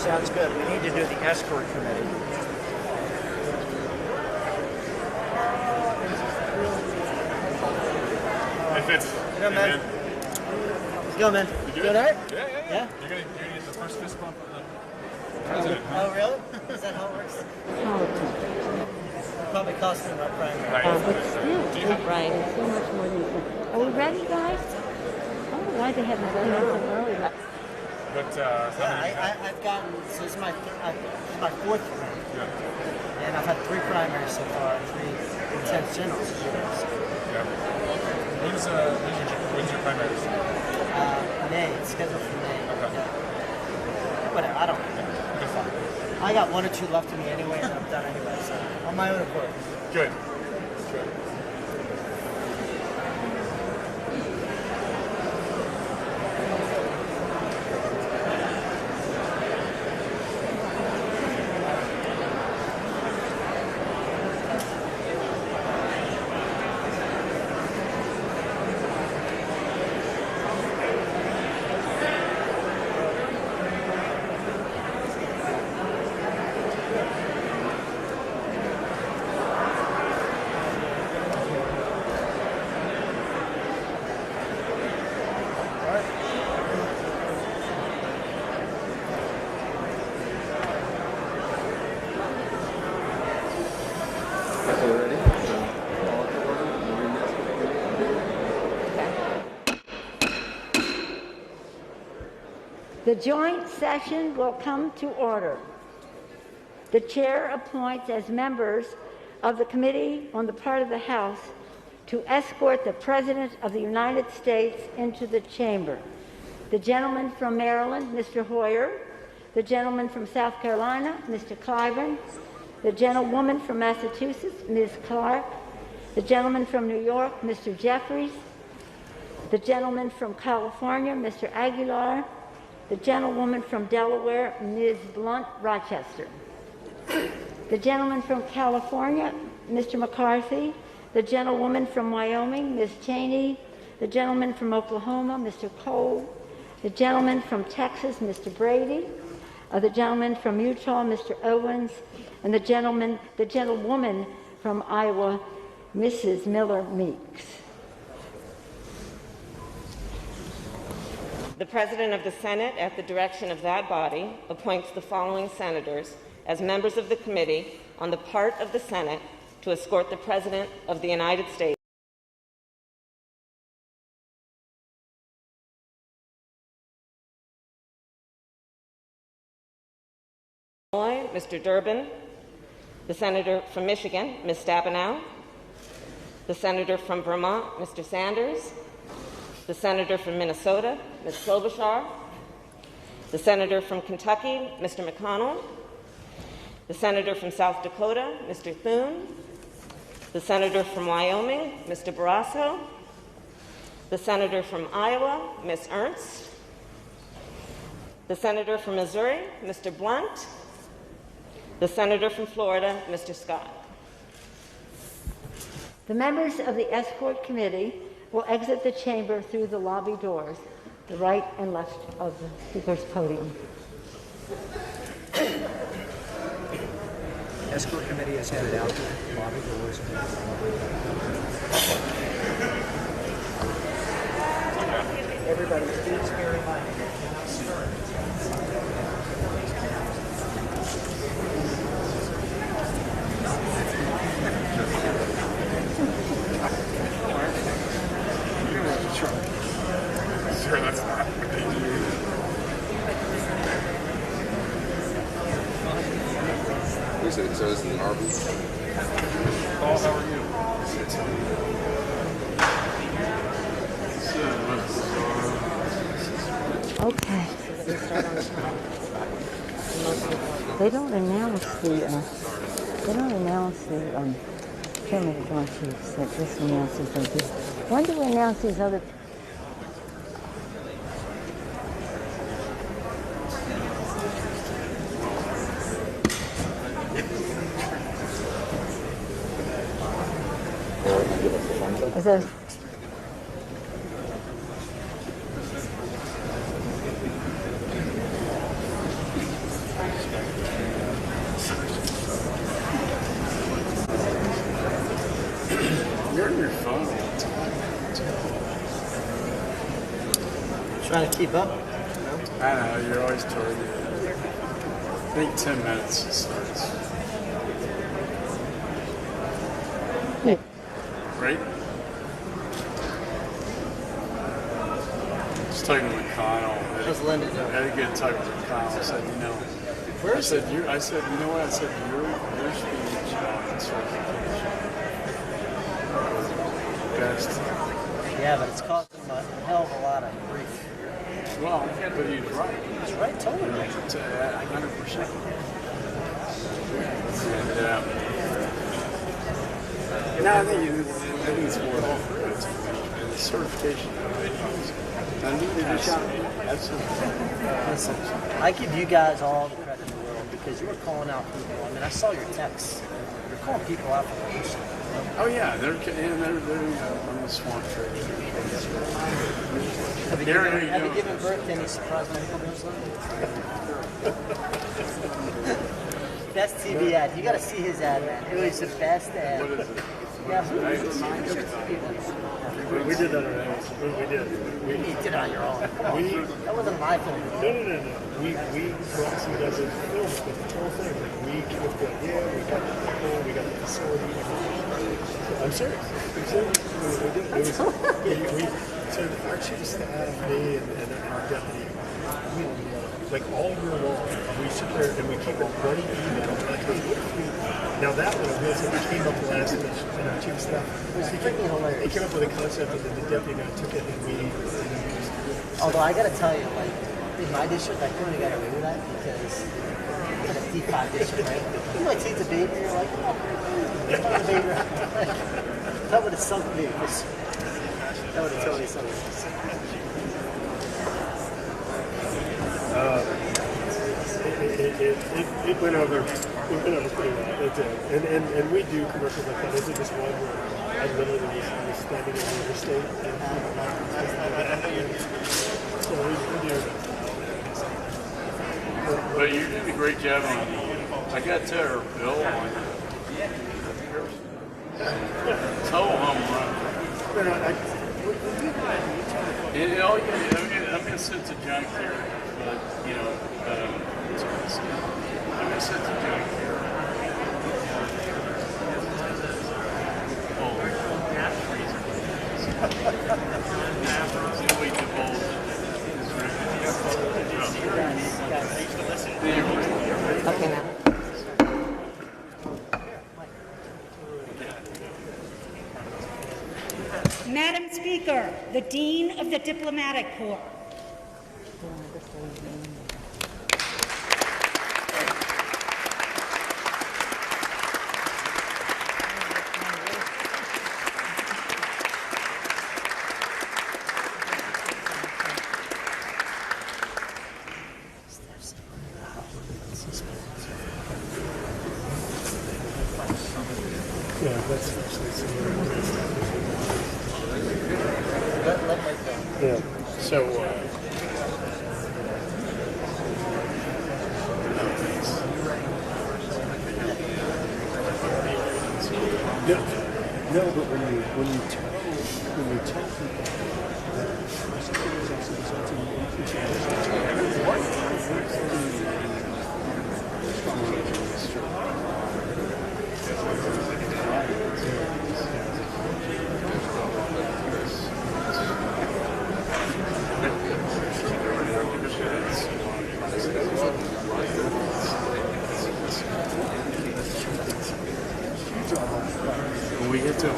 Sounds good. We need to do the escort committee. If it's Good, man. Let's go, man. You Good, all right? Yeah. You're gonna get the first fist bump of the president. Oh, really? Is that how it works? Probably cost me my primary. Right. Right. It's so much more than. Are we ready, guys? I don't know why they haven't done that so early. But I've gotten, so it's my fourth term. yeah. And I've had 3 primaries so far, 3 intense generals. Yeah. When's your primary? May. It's scheduled for May. Okay. Yeah. Whatever, I don't know. I got 1 or 2 left to me anyway, and I'm done anyway, so on my own accord. Good. The joint session will come to order. The chair appoints as members of the committee on the part of the House to escort the President of the United States into the chamber. The gentleman from Maryland, Mr. Hoyer, the gentleman from South Carolina, Mr. Clyburn, the gentlewoman from Massachusetts, Ms. Clark, the gentleman from New York, Mr. Jeffries, the gentleman from California, Mr. Aguilar, the gentlewoman from Delaware, Ms. Blunt Rochester, the gentleman from California, Mr. McCarthy, the gentlewoman from Wyoming, Ms. Cheney, the gentleman from Oklahoma, Mr. Cole, the gentleman from Texas, Mr. Brady, the gentleman from Utah, Mr. Owens, and the gentlewoman from Iowa, Mrs. Miller Meeks. The President of the Senate, at the direction of that body, appoints the following senators as members of the committee on the part of the Senate to escort the President of the United States. Mr. Durbin, the Senator from Michigan, Ms. Stabenow, the Senator from Vermont, Mr. Sanders, the Senator from Minnesota, Ms. Klobuchar, the Senator from Kentucky, Mr. McConnell, the Senator from South Dakota, Mr. Thune, the Senator from Wyoming, Mr. Barrasso, the Senator from Iowa, Ms. Ernst, the Senator from Missouri, Mr. Blunt, the Senator from Florida, Mr. Scott. The members of the escort committee will exit the chamber through the lobby doors, the right and left of the speaker's podium. Escort committee is headed out the lobby doors. Everybody, please bear in mind, you cannot stir. Sure, that's not what they do. So this is an Arby's. Paul, how are you? Okay. They don't announce the chairman of joint chiefs. That just announces them. When do we announce these other? Is there? trying to keep up. I know, you're always targeted. I think 10 minutes starts. Right? Just talking to McConnell. How's Linda doing? I had a good talk with McConnell. I said, you know, Where I is said, you know what? I said, your speech on certification was the best. Yeah, but it's costing him a hell of a lot of grief. Well, but he's right. He's right, totally right. 100%. And I think it's more than the certification. Listen, I give you guys all the credit in the world because you were calling out people. I mean, I saw your texts. You're calling people out for bullshit. Oh yeah, they're on the swamp trade. Have you given birth to any surprise medical news? Best TV ad. You got to see his ad, man. It was the best ad. What is it? Yeah, We did that already. We did. you did it on your own. That wasn't my film. No. We brought some guys in to film it, but the whole thing, like, we came up with the idea, we got the people, we got the facility. I'm serious. We did. So our chief of staff, me, and our deputy, like all year long, we sit there and we keep it running email. Like, hey, what if we... Now that one, we came up with last week, and our chief of staff, they came up with a concept, and then the deputy and I took it, and we... Although I gotta tell you, like, in my district, I couldn't have got away with that because in a D5 district, right? You might take the baby, and you're like, oh, the baby. That would have sunk me. That would have totally sunk me. It went over. It went over pretty well. It did. And we do commercials like that. I did this one where I literally was standing in the interstate. So we do. But you're doing a great job on the. I got to her bill on total home run. I'm going to send to John Kerry, but you know, I'm going to send to John Kerry. Okay, now. Madam Speaker, the Dean of the Diplomatic Corps. Yeah, that's yeah. So no, but when you tell people we get to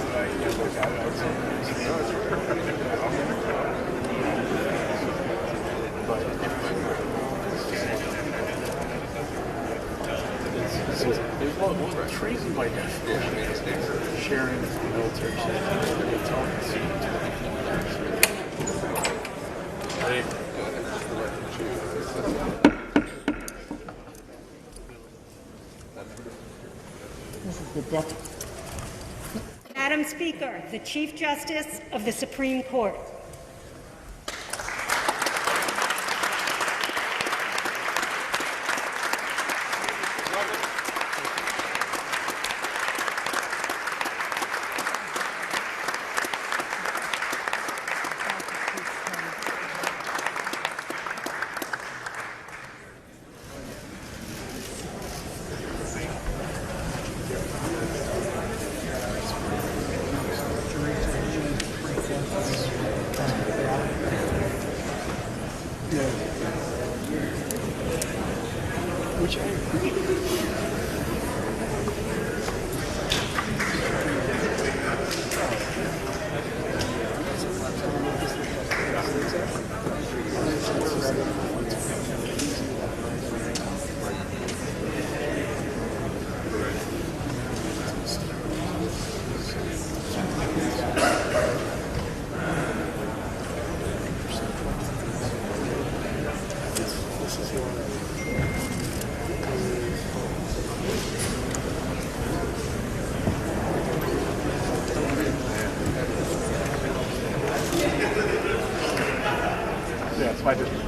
treason by definition, sharing military This is the deputy. Madam Speaker, the Chief Justice of the Supreme Court. Yeah. Which I my difference.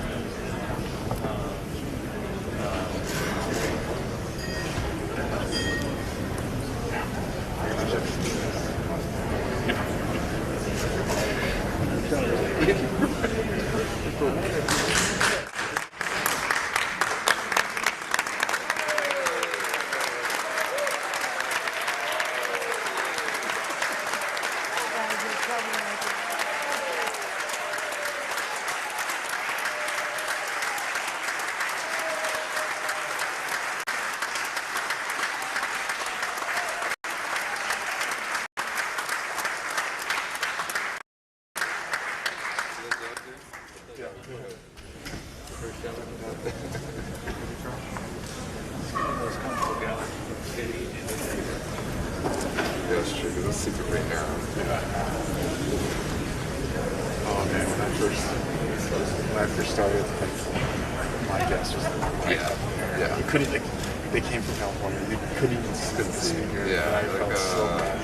They came from California. You couldn't even see. Yeah, I felt so bad.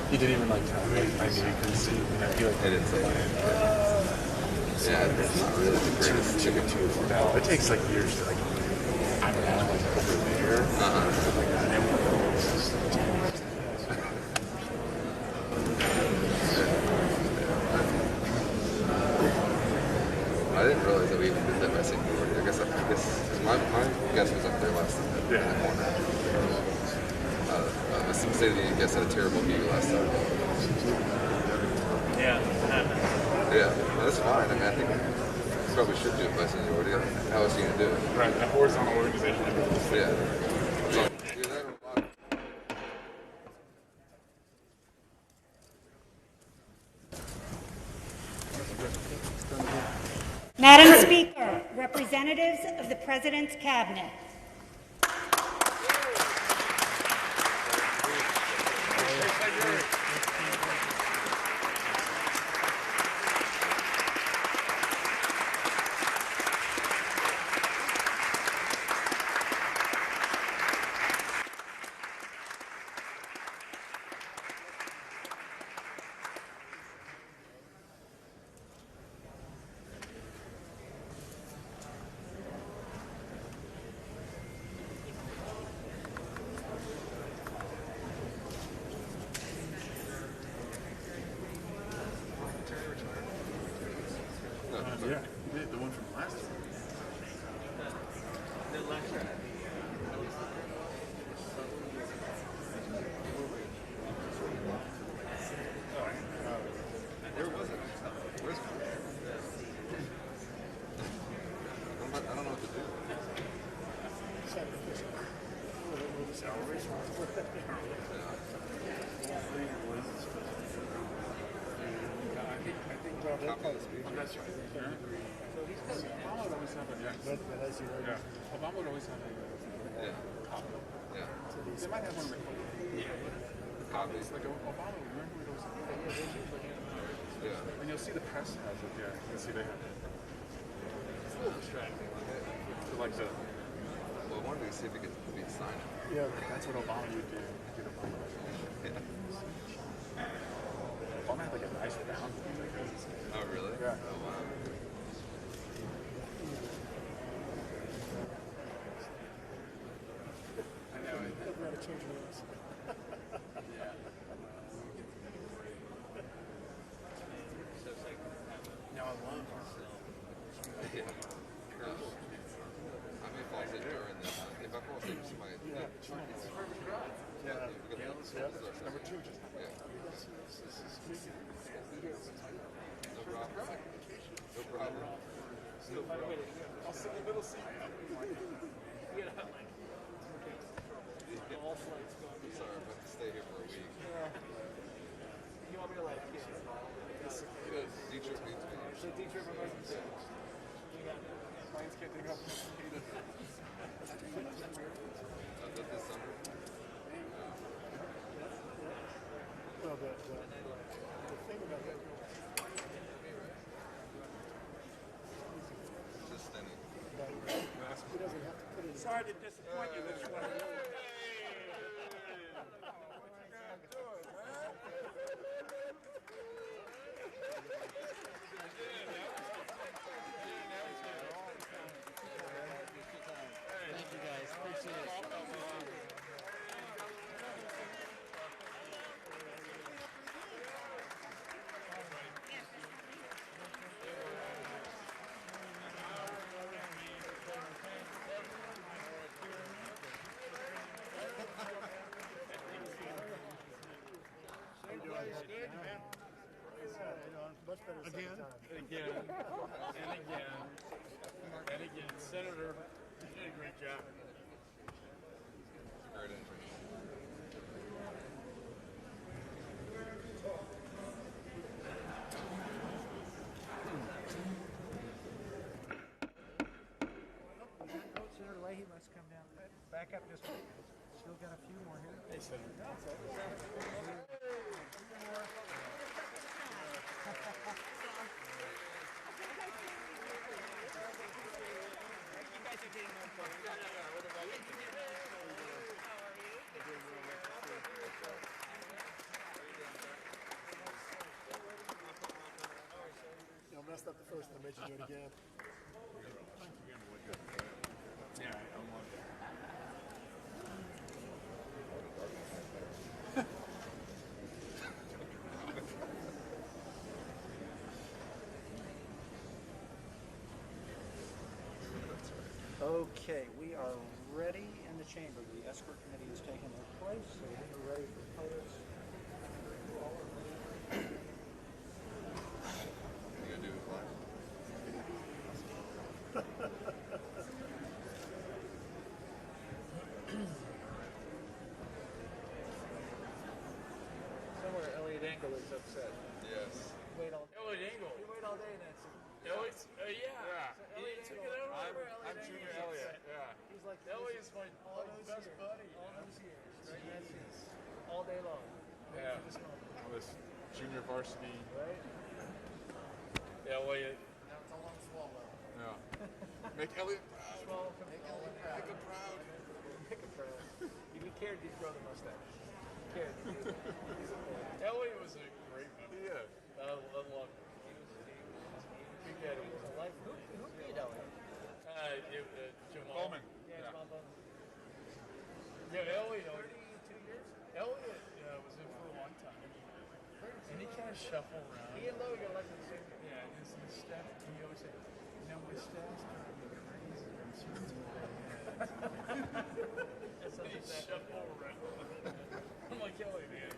He didn't even tell me. I knew he couldn't see. And I feel like it is it's not really the greatest ticket to it. No, it takes years to I don't know, over there. Stuff like that. And I didn't realize that we even did that by saying I guess because my guess was up there last time. In the corner. Say that you guess had a terrible view last time. Yeah. Yeah, that's fine. I mean, I think you probably should do it by seniority. How else are you going to do it? Right, a horizontal organization. Yeah. So, do that a lot. Madam Speaker, representatives of the President's Cabinet. Yeah, he did. The one from last year. Where was it? Where's I don't know what to do. Obama would always have a copy. Yeah. They might have one copies. Obama, remember we always have Yeah. and you'll see the press has it, yeah. You can see they have it. It's a little distracting. Well, I wanted to see if it could be signed. Yeah, that's what Obama would do. Obama had a nice bound. Oh, really? Yeah. Oh, wow. I know. It doesn't matter change rules. Now I love Yeah. I may fall asleep during this. If I fall asleep, somebody. Number two just Yeah. No problem. No problem. I'll sit in the middle seat. You know, all flights going. I'm sorry, I'm about to stay here for a week. You want me to like, D-trip needs me. so D-trip emergency. Planes can't take off. This summer. Well, the thing about that, Just standing. he doesn't have to put it in. Sorry to disappoint you this way. Thank you guys. Appreciate it. Much better second time. And again, Senator, you did a great job. It's a great entry. Senator Leahy must come down. Back up just one. Still got a few more here. Hey, Senator. You messed up the first time, made you do it again. Yeah, I'm on there. Okay, we are ready in the chamber. The escort committee has taken their place, so we're ready for photos. You gonna do it live? Somewhere Elliot Engel is upset. Yes. Wait all Elliot Engel. You wait all day, Nancy. Elliot, yeah. He took it over. I'm Junior Elliot. Yeah. He's like Elliot's my best buddy. all those years, right? That's it. All day long. Yeah. This moment, I was junior varsity. right? Elliot. Now it's a long swallow. Yeah. Make Elliot proud. Swallow from Make him proud. Make a proud. If you cared, you'd grow the mustache. You cared. Elliot was a great man. Yeah. I love him. Big guy to work. Who beat Elliot? Jamal. Bowman. Yeah, Jamal Bowman. Yeah, Elliot. 32 years? Elliot was in for a long time. And he kind of shuffled around. He and Logan got elected the same year. Yeah, and his staff, he always said, my staff's driving me crazy. I'm certain That's he exactly. shuffled around. I'm like, Elliot, man.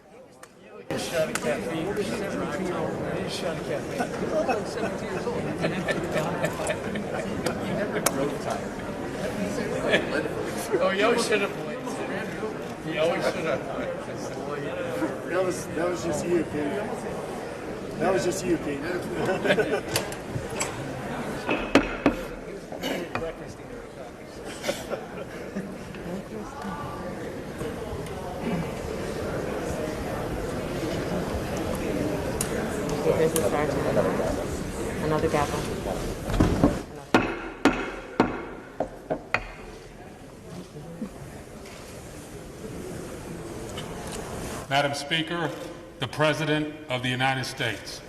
You look a shot of caffeine. You just shot of caffeine. You're like 17 years old. You never drove tired. Oh, you always should have blinked. You always should have. That was just you, Pete. That was just you, Pete. Breakfast eater. Here's the sergeant. Another gavel. Madam Speaker, the President of the United States.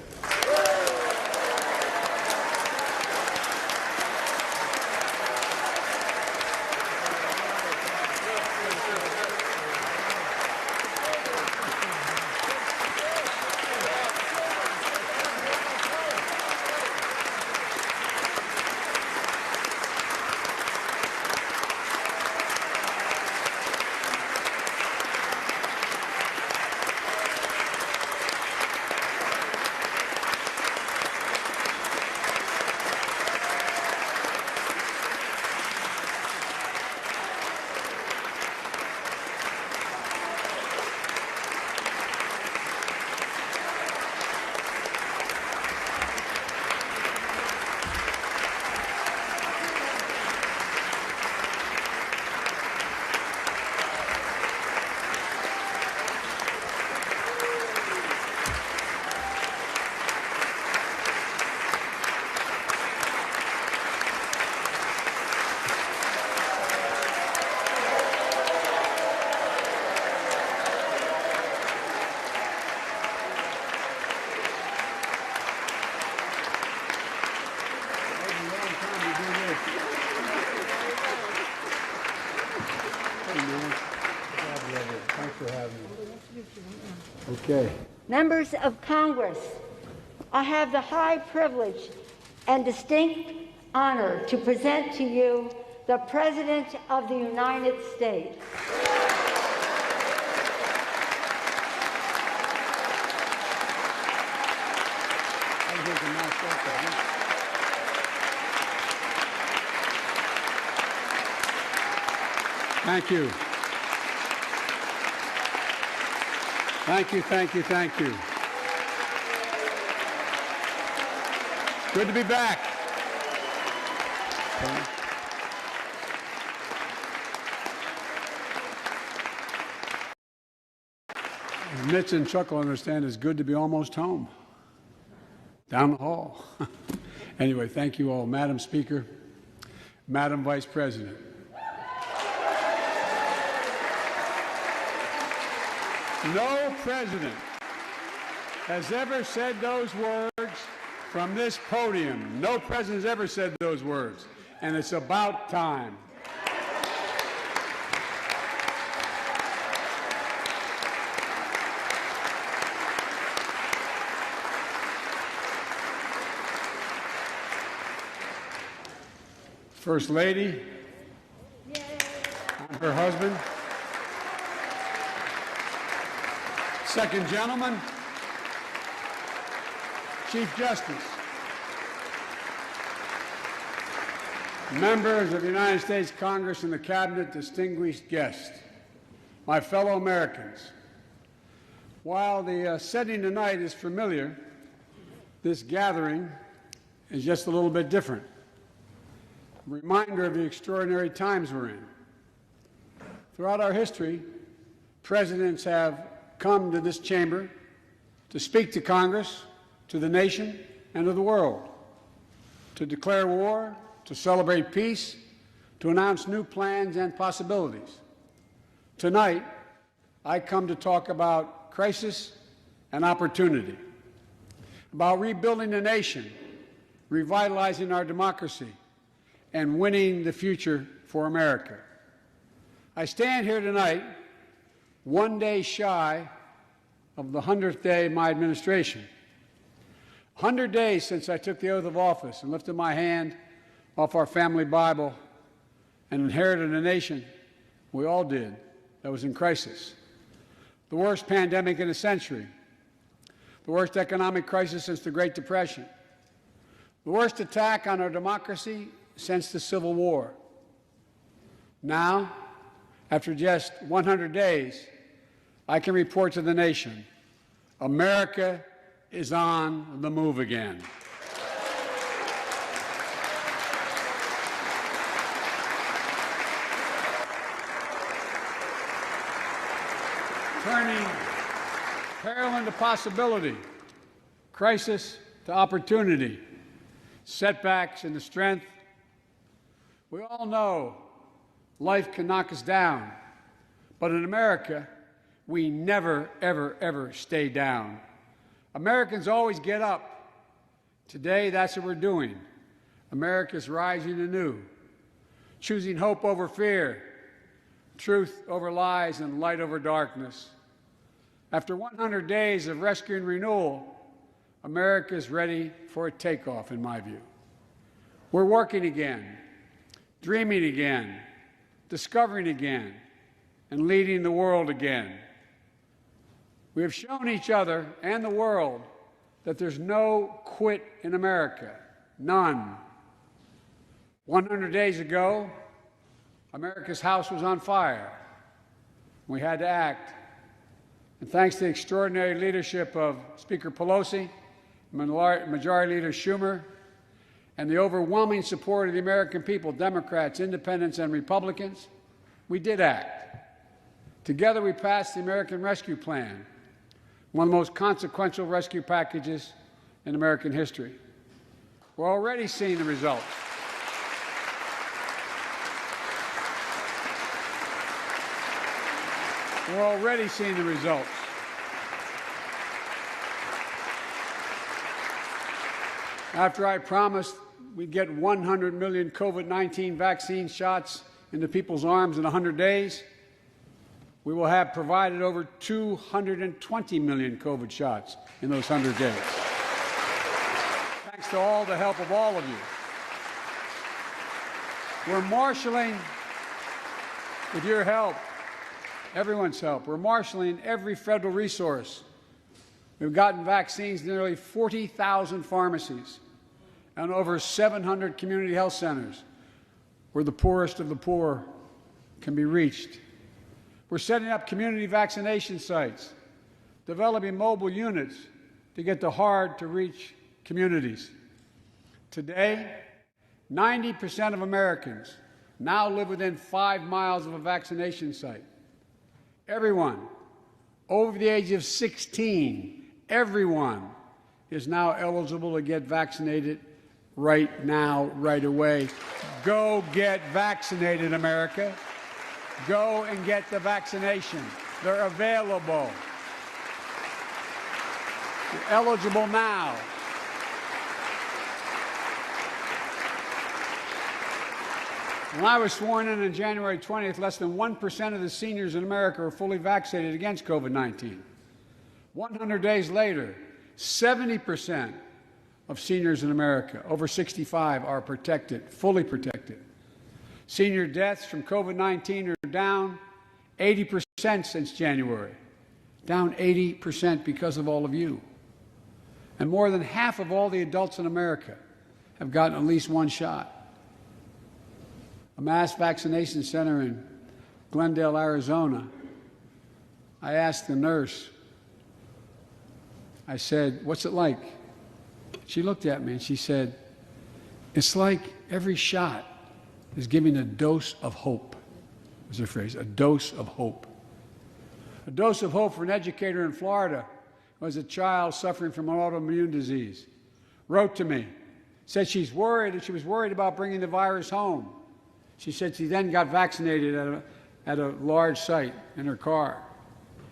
Okay. Members of Congress, I have the high privilege and distinct honor to present to you the President of the United States. Thank you. Thank you, thank you, thank you. Good to be back. Mitch and Chuck will understand it's good to be almost home. Down the hall. Anyway, thank you all. Madam Speaker, Madam Vice President. No president has ever said those words from this podium. No president has ever said those words. And it's about time. First Lady and her husband. Second Gentleman, Chief Justice, members of the United States Congress and the Cabinet, distinguished guests, my fellow Americans. While the setting tonight is familiar, this gathering is just a little bit different. A reminder of the extraordinary times we're in. Throughout our history, presidents have come to this chamber to speak to Congress, to the nation, and to the world, to declare war, to celebrate peace, to announce new plans and possibilities. Tonight, I come to talk about crisis and opportunity, about rebuilding the nation, revitalizing our democracy, and winning the future for America. I stand here tonight one day shy of the 100th day of my administration. 100 days since I took the oath of office and lifted my hand off our family Bible and inherited a nation, we all did, that was in crisis. The worst pandemic in a century. The worst economic crisis since the Great Depression. The worst attack on our democracy since the Civil War. Now, after just 100 days, I can report to the nation, America is on the move again. Turning peril into possibility, crisis to opportunity, setbacks into strength. We all know life can knock us down, but in America, we never, ever, ever stay down. Americans always get up. Today, that's what we're doing. America's rising anew, choosing hope over fear, truth over lies, and light over darkness. After 100 days of rescue and renewal, America is ready for a takeoff, in my view. We're working again, dreaming again, discovering again, and leading the world again. We have shown each other and the world that there's no quit in America, none. 100 days ago, America's house was on fire. We had to act. And thanks to the extraordinary leadership of Speaker Pelosi, Majority Leader Schumer, and the overwhelming support of the American people, Democrats, Independents, and Republicans, we did act. Together, we passed the American Rescue Plan, one of the most consequential rescue packages in American history. We're already seeing the results. We're already seeing the results. After I promised we'd get 100 million COVID-19 vaccine shots into people's arms in 100 days, we will have provided over 220 million COVID shots in those 100 days. Thanks to all the help of all of you. We're marshaling, with your help, everyone's help, we're marshaling every federal resource. We've gotten vaccines to nearly 40,000 pharmacies and over 700 community health centers where the poorest of the poor can be reached. We're setting up community vaccination sites, developing mobile units to get to hard-to-reach communities. Today, 90% of Americans now live within 5 miles of a vaccination site. Everyone over the age of 16, everyone is now eligible to get vaccinated right now, right away. Go get vaccinated, America. Go and get the vaccination. They're available. You're eligible now. When I was sworn in on January 20th, less than 1% of the seniors in America were fully vaccinated against COVID-19. 100 days later, 70% of seniors in America over 65 are protected, fully protected. Senior deaths from COVID-19 are down 80% since January, down 80% because of all of you. And more than half of all the adults in America have gotten at least one shot. A mass vaccination center in Glendale, Arizona, I asked the nurse, I said, "What's it like?" She looked at me and she said, "It's like every shot is giving a dose of hope," was her phrase, a dose of hope. A dose of hope for an educator in Florida who has a child suffering from an autoimmune disease. Wrote to me, said she's worried, and she was worried about bringing the virus home. She said she then got vaccinated at a large site in her car.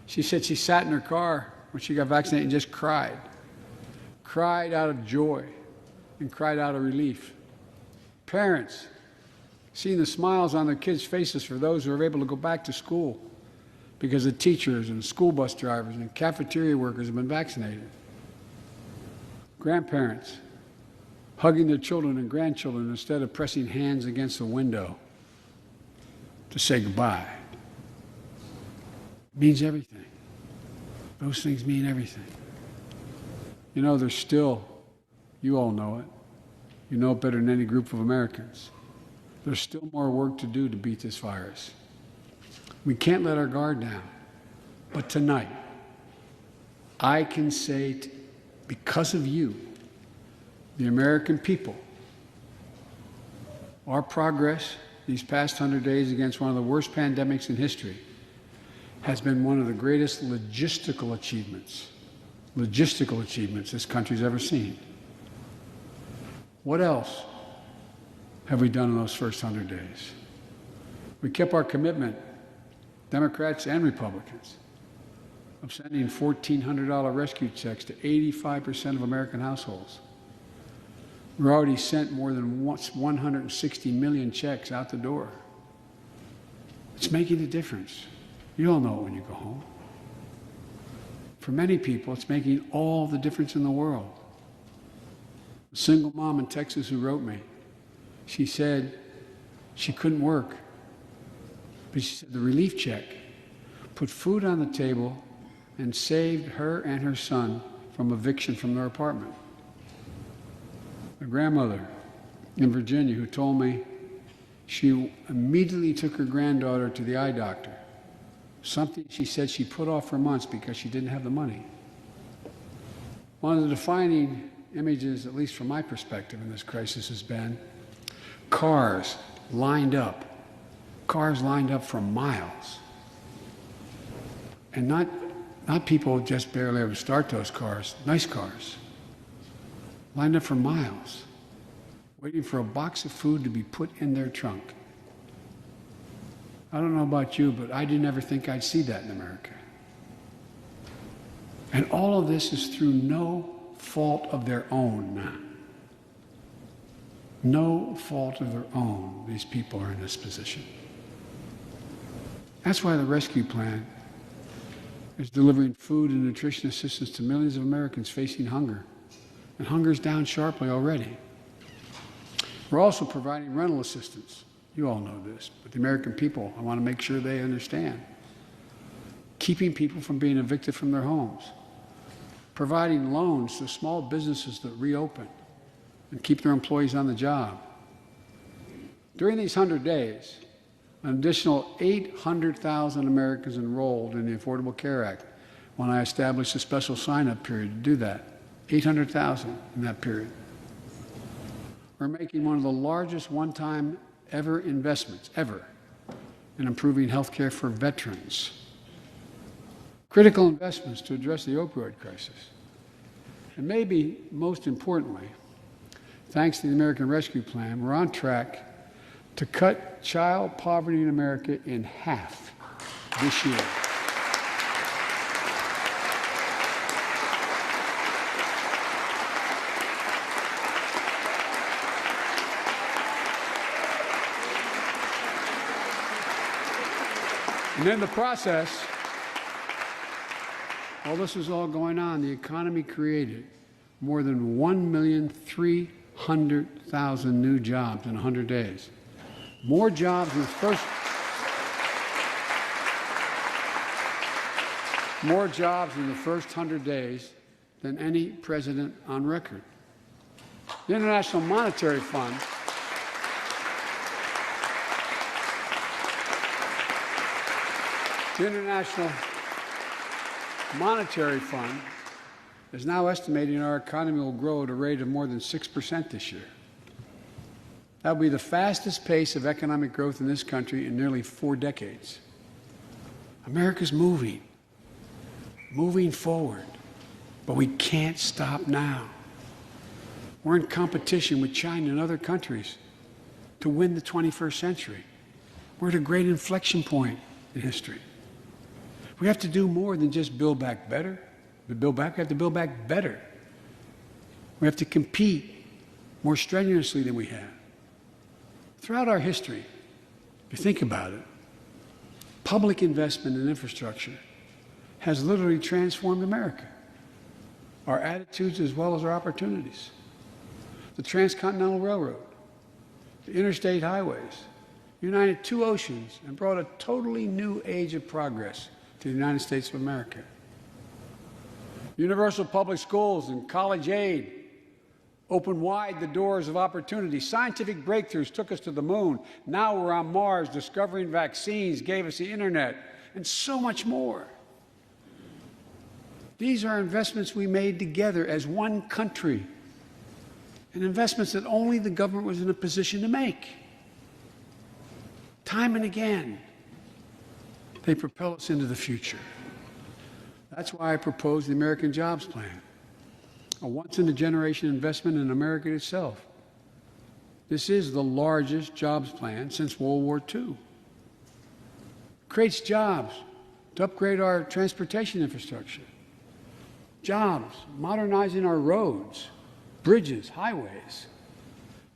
She said she sat in her car when she got vaccinated and just cried. Cried out of joy and cried out of relief. Parents, seeing the smiles on their kids' faces for those who are able to go back to school because the teachers and school bus drivers and cafeteria workers have been vaccinated. Grandparents, hugging their children and grandchildren instead of pressing hands against the window to say goodbye. It means everything. Those things mean everything. You know, there's still, you all know it, you know it better than any group of Americans, there's still more work to do to beat this virus. We can't let our guard down. But tonight, I can say, because of you, the American people, our progress these past 100 days against one of the worst pandemics in history has been one of the greatest logistical achievements this country's ever seen. What else have we done in those first 100 days? We kept our commitment, Democrats and Republicans, of sending $1,400 rescue checks to 85% of American households. We've already sent more than 160 million checks out the door. It's making a difference. You all know it when you go home. For many people, it's making all the difference in the world. A single mom in Texas who wrote me, she said she couldn't work, but she said the relief check put food on the table and saved her and her son from eviction from their apartment. A grandmother in Virginia who told me she immediately took her granddaughter to the eye doctor, something she said she put off for months because she didn't have the money. One of the defining images, at least from my perspective in this crisis, has been cars lined up for miles. And not people just barely able to start those cars, nice cars, lined up for miles, waiting for a box of food to be put in their trunk. I don't know about you, but I didn't ever think I'd see that in America. And all of this is through no fault of their own. No fault of their own, these people are in this position. That's why the rescue plan is delivering food and nutrition assistance to millions of Americans facing hunger. And hunger is down sharply already. We're also providing rental assistance. You all know this, but the American people, I want to make sure they understand. Keeping people from being evicted from their homes. Providing loans to small businesses that reopen and keep their employees on the job. During these 100 days, an additional 800,000 Americans enrolled in the Affordable Care Act when I established a special sign-up period to do that. 800,000 in that period. We're making one of the largest one-time ever investments, ever, in improving health care for veterans. Critical investments to address the opioid crisis. And maybe most importantly, thanks to the American Rescue Plan, we're on track to cut child poverty in America in half this year. And in the process, while this was all going on, the economy created more than 1,300,000 new jobs in 100 days. More jobs in the first 100 days than any president on record. The International Monetary Fund is now estimating our economy will grow at a rate of more than 6% this year. That will be the fastest pace of economic growth in this country in nearly 4 decades. America's moving forward, but we can't stop now. We're in competition with China and other countries to win the 21st century. We're at a great inflection point in history. We have to do more than just build back better. We have to build back better. We have to compete more strenuously than we have. Throughout our history, if you think about it, public investment in infrastructure has literally transformed America, our attitudes as well as our opportunities. The Transcontinental Railroad, the interstate highways, united 2 oceans and brought a totally new age of progress to the United States of America. Universal public schools and college aid opened wide the doors of opportunity. Scientific breakthroughs took us to the moon. Now we're on Mars, discovering vaccines, gave us the internet, and so much more. These are investments we made together as one country, and investments that only the government was in a position to make. Time and again, they propel us into the future. That's why I proposed the American Jobs Plan, a once-in-a-generation investment in America itself. This is the largest jobs plan since World War II. It creates jobs to upgrade our transportation infrastructure, jobs modernizing our roads, bridges, highways,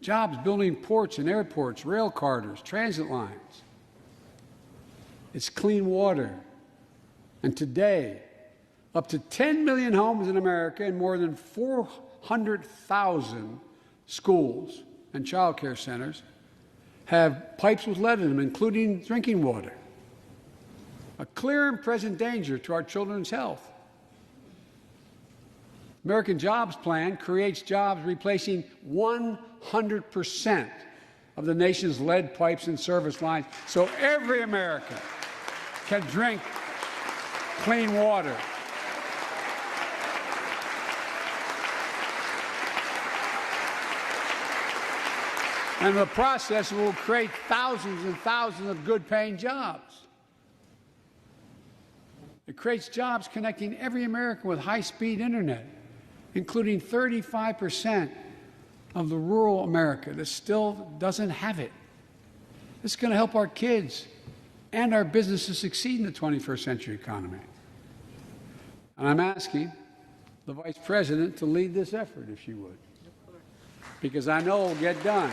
jobs building ports and airports, rail corridors, transit lines. It's clean water. And today, up to 10 million homes in America and more than 400,000 schools and child care centers have pipes with lead in them, including drinking water. A clear and present danger to our children's health. American Jobs Plan creates jobs replacing 100% of the nation's lead pipes and service lines, so every American can drink clean water. And in the process, it will create thousands and thousands of good-paying jobs. It creates jobs connecting every American with high-speed internet, including 35% of the rural America that still doesn't have it. This is going to help our kids and our businesses succeed in the 21st century economy. And I'm asking the Vice President to lead this effort, if she would, because I know it will get done.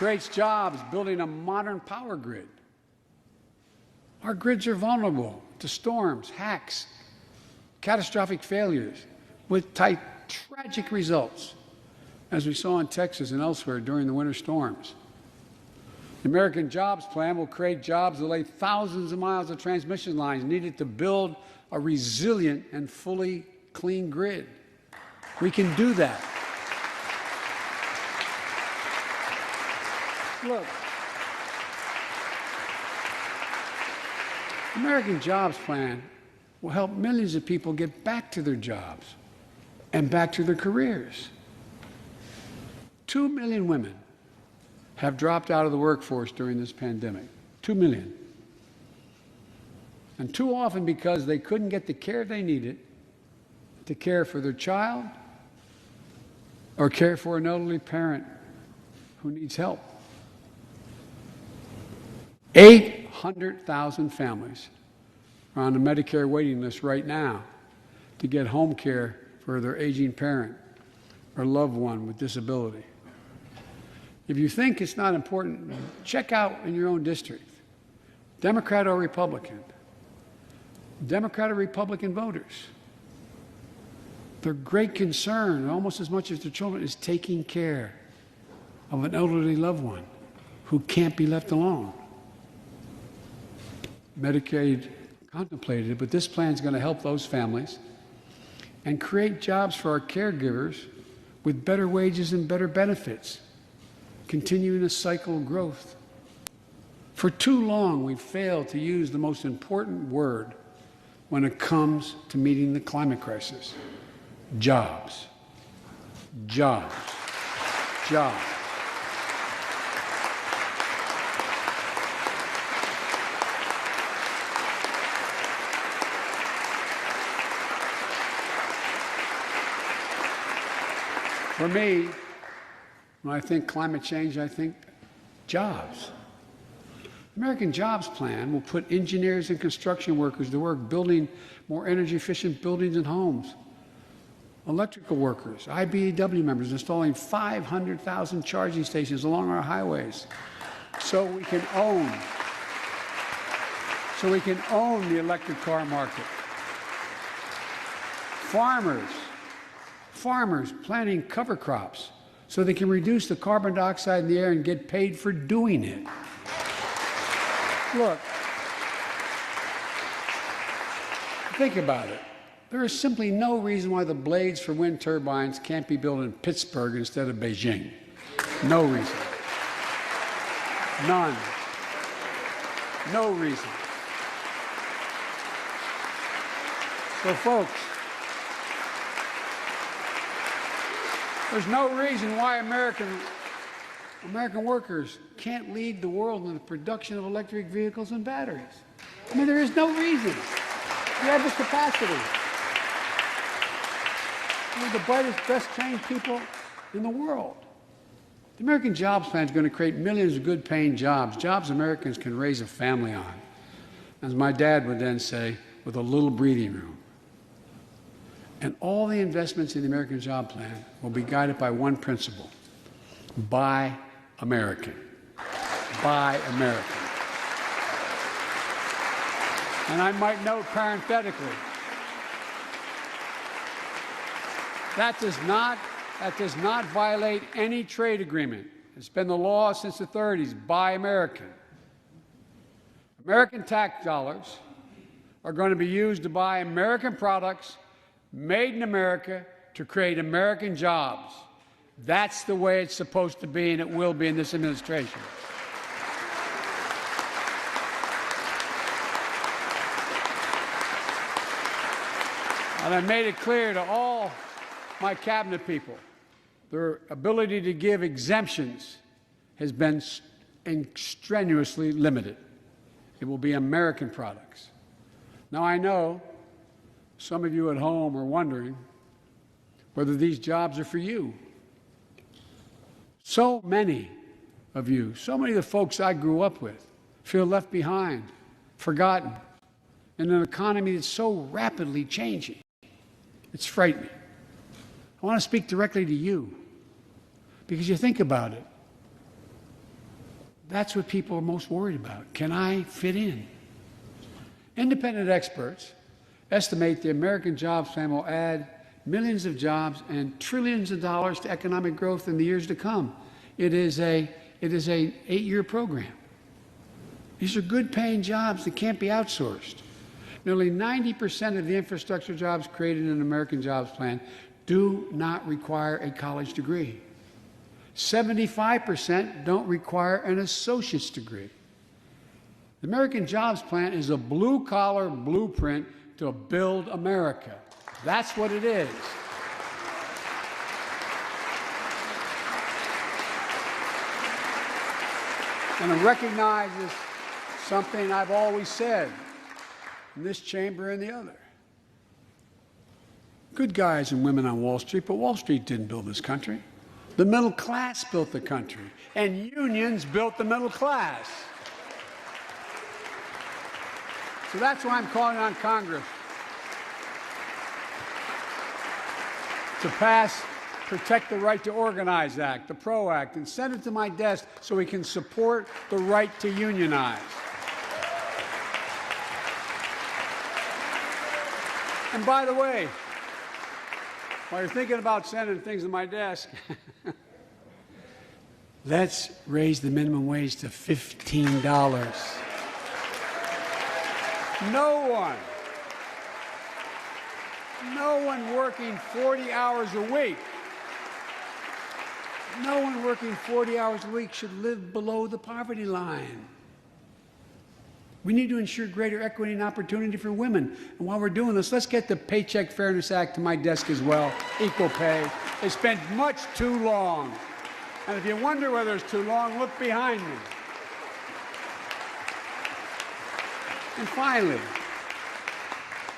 creates jobs building a modern power grid. Our grids are vulnerable to storms, hacks, catastrophic failures with tragic results, as we saw in Texas and elsewhere during the winter storms. The American Jobs Plan will create jobs that lay thousands of miles of transmission lines needed to build a resilient and fully clean grid. We can do that. Look, the American Jobs Plan will help millions of people get back to their jobs and back to their careers. 2 million women have dropped out of the workforce during this pandemic. 2 million. And too often because they couldn't get the care they needed to care for their child or care for an elderly parent who needs help. 800,000 families are on the Medicare waiting list right now to get home care for their aging parent or loved one with disability. If you think it's not important, check out in your own district, Democrat or Republican voters. Their great concern, almost as much as their children, is taking care of an elderly loved one who can't be left alone. Medicaid contemplated it, but this plan is going to help those families and create jobs for our caregivers with better wages and better benefits, continuing a cycle of growth. For too long, we've failed to use the most important word when it comes to meeting the climate crisis: jobs. Jobs. Jobs. For me, when I think climate change, I think jobs. The American Jobs Plan will put engineers and construction workers to work building more energy-efficient buildings and homes. Electrical workers, IBEW members installing 500,000 charging stations along our highways so we can own the electric car market. Farmers planting cover crops so they can reduce the carbon dioxide in the air and get paid for doing it. Look, think about it. There is simply no reason why the blades for wind turbines can't be built in Pittsburgh instead of Beijing. No reason. None. No reason. So, folks, there's no reason why American workers can't lead the world in the production of electric vehicles and batteries. I mean, there is no reason. We have the capacity. We're the brightest, best trained people in the world. The American Jobs Plan is going to create millions of good-paying jobs, jobs Americans can raise a family on. As my dad would then say, with a little breathing room. And all the investments in the American Job Plan will be guided by one principle: buy American. Buy American. And I might note parenthetically, that does not violate any trade agreement. It's been the law since the 30s. Buy American. American tax dollars are going to be used to buy American products made in America to create American jobs. That's the way it's supposed to be, and it will be in this administration. And I made it clear to all my cabinet people, their ability to give exemptions has been strenuously limited. It will be American products. Now, I know some of you at home are wondering whether these jobs are for you. So many of you, so many of the folks I grew up with, feel left behind, forgotten, in an economy that's so rapidly changing. It's frightening. I want to speak directly to you, because you think about it. That's what people are most worried about. Can I fit in? Independent experts estimate the American Jobs Plan will add millions of jobs and trillions of dollars to economic growth in the years to come. It is an 8-year program. These are good-paying jobs that can't be outsourced. Nearly 90% of the infrastructure jobs created in the American Jobs Plan do not require a college degree. 75% don't require an associate's degree. The American Jobs Plan is a blue-collar blueprint to build America. That's what it is. And it recognizes something I've always said in this chamber and the other. Good guys and women on Wall Street, but Wall Street didn't build this country. The middle class built the country, and unions built the middle class. So that's why I'm calling on Congress to pass Protect the Right to Organize Act, the PRO Act, and send it to my desk so we can support the right to unionize. And by the way, while you're thinking about sending things to my desk, let's raise the minimum wage to $15. No one working 40 hours a week, no one working 40 hours a week should live below the poverty line. We need to ensure greater equity and opportunity for women. And while we're doing this, let's get the Paycheck Fairness Act to my desk as well, equal pay. It's been much too long. And if you wonder whether it's too long, look behind me. And finally,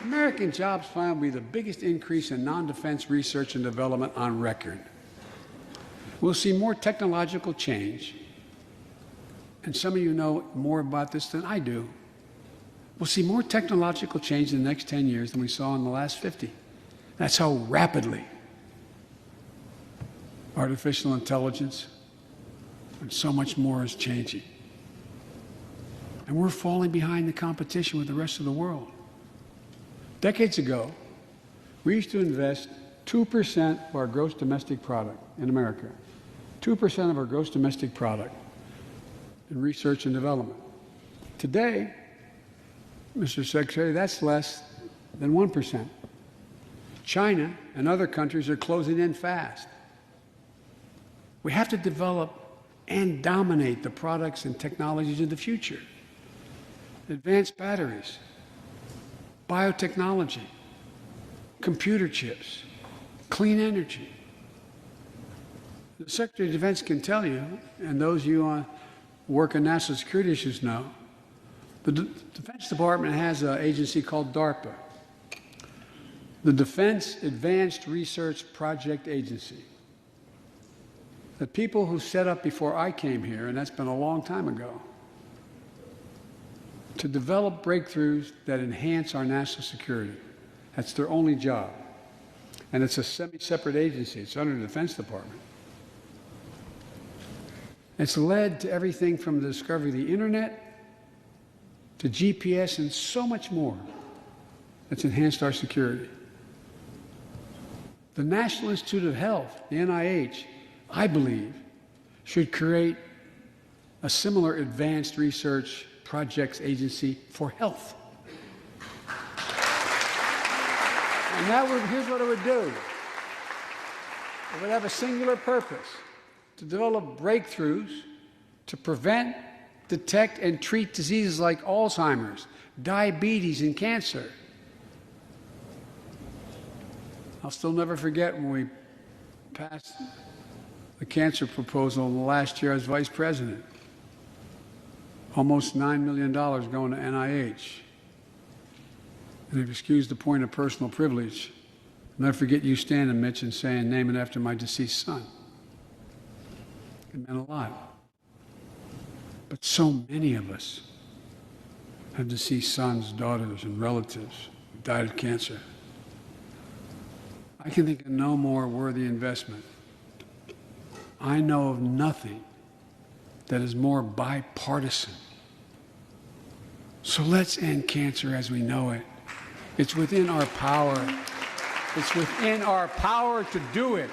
the American Jobs Plan will be the biggest increase in non-defense research and development on record. We'll see more technological change, and some of you know more about this than I do. We'll see more technological change in the next 10 years than we saw in the last 50. That's how rapidly artificial intelligence and so much more is changing. And we're falling behind the competition with the rest of the world. Decades ago, we used to invest 2% of our gross domestic product in America, 2% of our gross domestic product in research and development. Today, Mr. Secretary, that's less than 1%. China and other countries are closing in fast. We have to develop and dominate the products and technologies of the future. Advanced batteries, biotechnology, computer chips, clean energy. The Secretary of Defense can tell you, and those of you who work on national security issues know, the Defense Department has an agency called DARPA, the Defense Advanced Research Project Agency. The people who set up before I came here, and that's been a long time ago, to develop breakthroughs that enhance our national security. That's their only job. And it's a semi-separate agency. It's under the Defense Department. It's led to everything from the discovery of the internet to GPS and so much more that's enhanced our security. The National Institute of Health, the NIH, I believe, should create a similar advanced research projects agency for health. And here's what it would do. It would have a singular purpose: to develop breakthroughs to prevent, detect, and treat diseases like Alzheimer's, diabetes, and cancer. I'll still never forget when we passed the cancer proposal in the last year as vice president. Almost $9 million going to NIH. And if you excuse the point of personal privilege, I'll never forget you standing, Mitch, and saying, "Name it after my deceased son." It meant a lot. But so many of us have deceased sons, daughters, and relatives who died of cancer. I can think of no more worthy investment. I know of nothing that is more bipartisan. So let's end cancer as we know it. It's within our power. It's within our power to do it.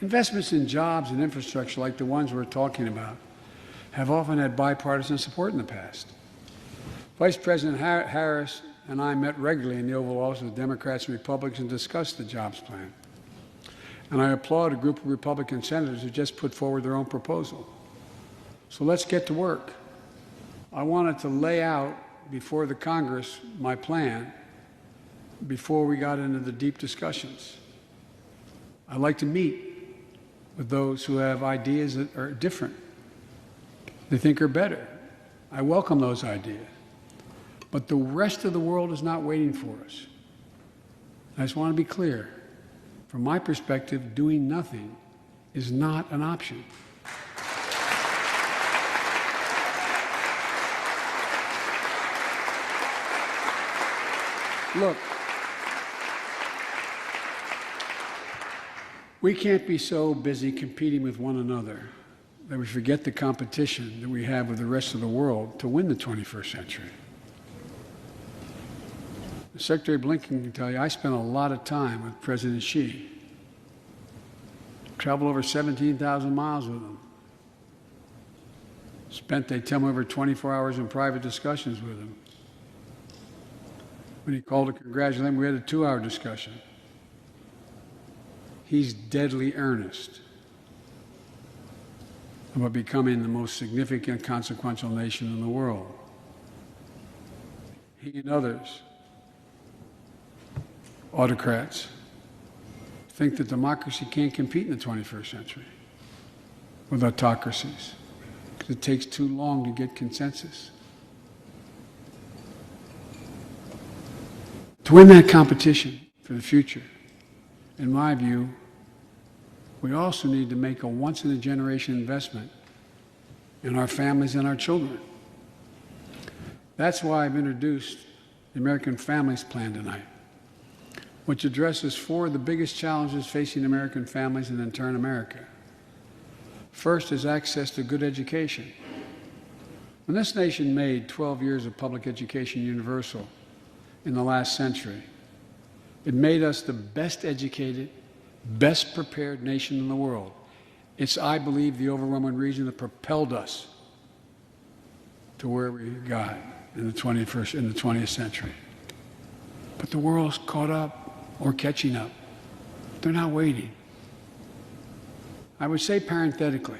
Investments in jobs and infrastructure like the ones we're talking about have often had bipartisan support in the past. Vice President Harris and I met regularly in the Oval Office with Democrats and Republicans and discussed the jobs plan. And I applaud a group of Republican senators who just put forward their own proposal. So let's get to work. I wanted to lay out before the Congress my plan before we got into the deep discussions. I'd like to meet with those who have ideas that are different, they think are better. I welcome those ideas. But the rest of the world is not waiting for us. I just want to be clear. From my perspective, doing nothing is not an option. Look, we can't be so busy competing with one another that we forget the competition that we have with the rest of the world to win the 21st century. Secretary Blinken can tell you I spent a lot of time with President Xi. Traveled over 17,000 miles with him. Spent, they tell me, over 24 hours in private discussions with him. When he called to congratulate him, we had a 2-hour discussion. He's deadly earnest about becoming the most significant, consequential nation in the world. He and others, autocrats, think that democracy can't compete in the 21st century with autocracies because it takes too long to get consensus. To win that competition for the future, in my view, we also need to make a once-in-a-generation investment in our families and our children. That's why I've introduced the American Families Plan tonight, which addresses 4 of the biggest challenges facing American families and in turn America. First is access to good education. When this nation made 12 years of public education universal in the last century, it made us the best educated, best prepared nation in the world. It's, I believe, the overwhelming reason that propelled us to where we got in the 20th century. But the world's caught up or catching up. They're not waiting. I would say parenthetically,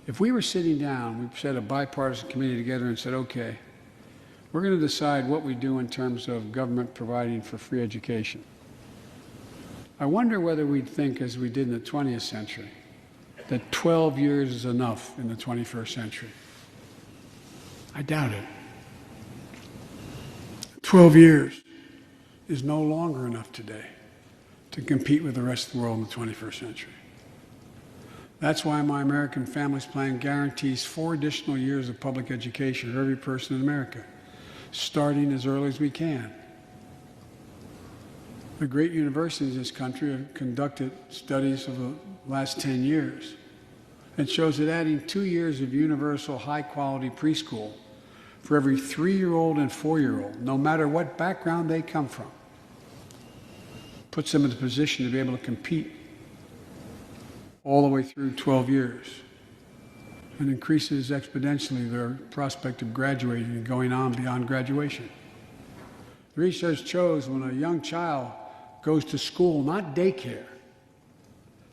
if we were sitting down, we set a bipartisan committee together and said, okay, we're going to decide what we do in terms of government providing for free education. I wonder whether we'd think, as we did in the 20th century, that 12 years is enough in the 21st century. I doubt it. 12 years is no longer enough today to compete with the rest of the world in the 21st century. That's why my American Families Plan guarantees 4 additional years of public education for every person in America, starting as early as we can. The great universities in this country have conducted studies of the last 10 years. It shows that adding 2 years of universal high-quality preschool for every 3-year-old and 4-year-old, no matter what background they come from, puts them in a position to be able to compete all the way through 12 years and increases exponentially their prospect of graduating and going on beyond graduation. The research shows when a young child goes to school, not daycare,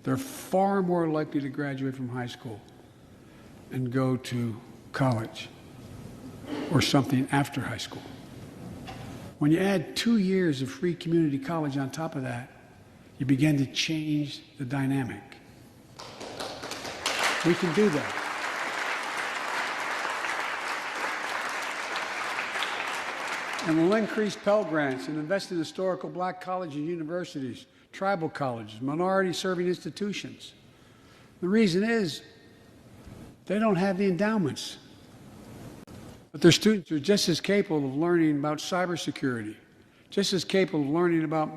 they're far more likely to graduate from high school and go to college or something after high school. When you add 2 years of free community college on top of that, you begin to change the dynamic. We can do that. And we'll increase Pell Grants and invest in historical black colleges and universities, tribal colleges, minority-serving institutions. The reason is they don't have the endowments. But their students are just as capable of learning about cybersecurity, just as capable of learning about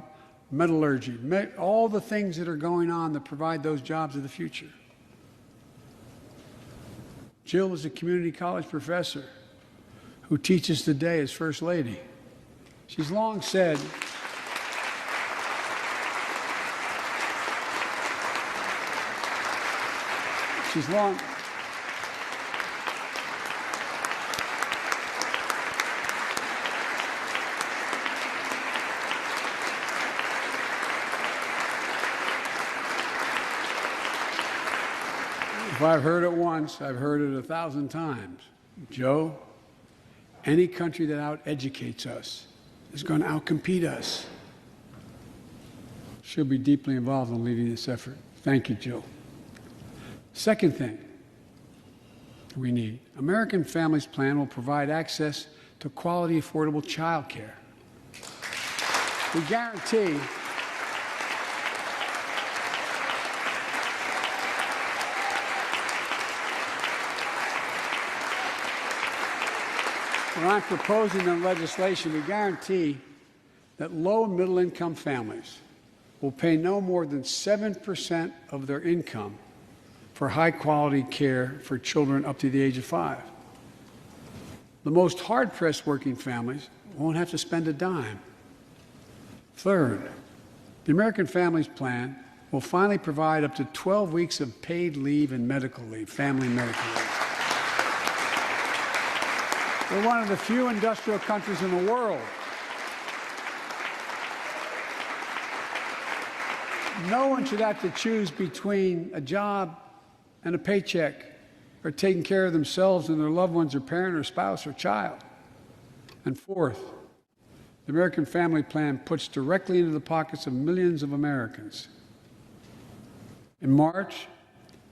metallurgy, all the things that are going on that provide those jobs of the future. Jill is a community college professor who teaches today as First Lady. She's long said, if I've heard it once, I've heard it 1,000 times. Joe, any country that out-educates us is going to outcompete us. She'll be deeply involved in leading this effort. Thank you, Jill. Second thing we need, American Families Plan will provide access to quality, affordable child care. We guarantee what I'm proposing in legislation, we guarantee that low and middle income families will pay no more than 7% of their income for high-quality care for children up to the age of 5. The most hard-pressed working families won't have to spend a dime. Third, the American Families Plan will finally provide up to 12 weeks of paid leave and medical leave, family medical leave. We're one of the few industrial countries in the world. No one should have to choose between a job and a paycheck, or taking care of themselves and their loved ones, or parent, or spouse, or child. And fourth, the American Family Plan puts directly into the pockets of millions of Americans. In March,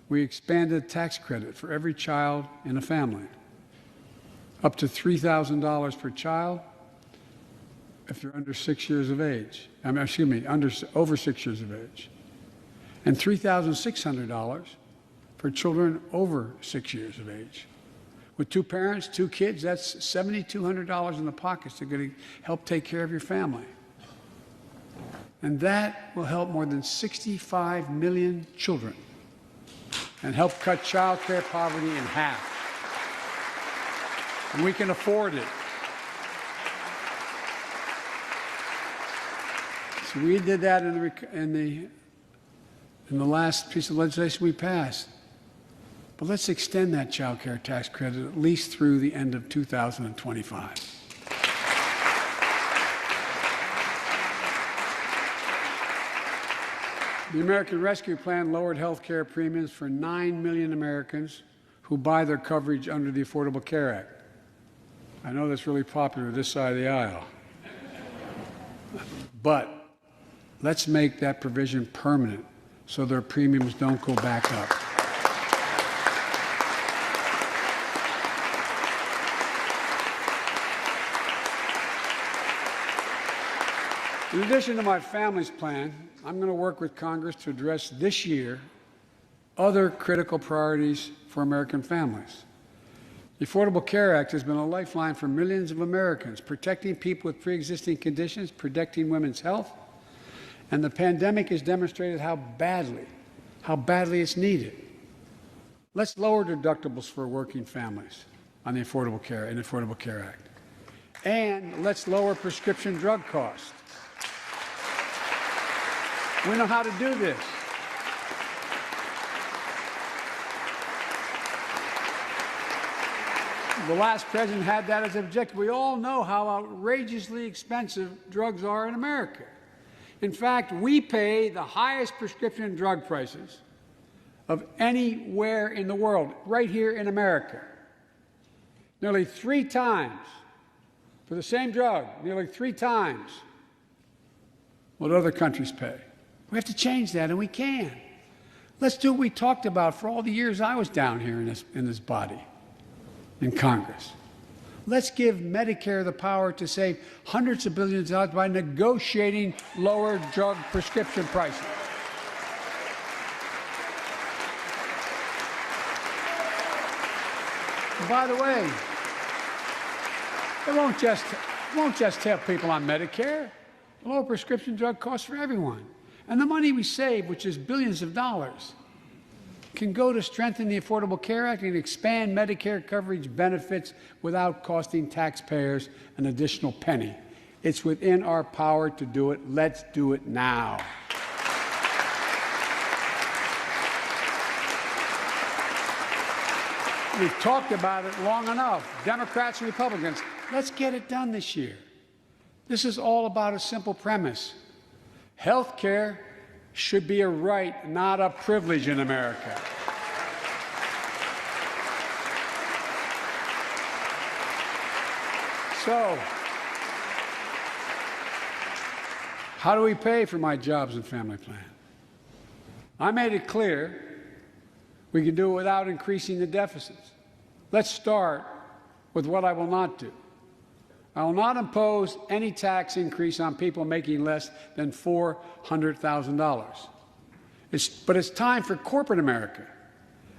we expanded tax credit for every child in a family, up to $3,000 per child if they're under 6 years of age. Over 6 years of age. And $3,600 for children over 6 years of age. With 2 parents, 2 kids, that's $7,200 in the pockets that are going to help take care of your family. And that will help more than 65 million children and help cut child care poverty in half. And we can afford it. So we did that in the last piece of legislation we passed. But let's extend that child care tax credit at least through the end of 2025. The American Rescue Plan lowered health care premiums for 9 million Americans who buy their coverage under the Affordable Care Act. I know that's really popular this side of the aisle. But let's make that provision permanent so their premiums don't go back up. In addition to my family's plan, I'm going to work with Congress to address this year other critical priorities for American families. The Affordable Care Act has been a lifeline for millions of Americans, protecting people with pre-existing conditions, protecting women's health, and the pandemic has demonstrated how badly it's needed. Let's lower deductibles for working families on the Affordable Care Act. And let's lower prescription drug costs. We know how to do this. The last president had that as an objective. We all know how outrageously expensive drugs are in America. In fact, we pay the highest prescription drug prices of anywhere in the world, right here in America. Nearly 3 times, for the same drug, nearly 3 times what other countries pay. We have to change that, and we can. Let's do what we talked about for all the years I was down here in this body, in Congress. Let's give Medicare the power to save hundreds of billions of dollars by negotiating lower drug prescription prices. And by the way, It won't just help people on Medicare. Lower prescription drug costs for everyone. And the money we save, which is billions of dollars, can go to strengthen the Affordable Care Act and expand Medicare coverage benefits without costing taxpayers an additional penny. It's within our power to do it. Let's do it now. We've talked about it long enough, Democrats and Republicans. Let's get it done this year. This is all about a simple premise. Health care should be a right, not a privilege in America. So, how do we pay for my jobs and family plan? I made it clear we can do it without increasing the deficits. Let's start with what I will not do. I will not impose any tax increase on people making less than $400,000. But it's time for corporate America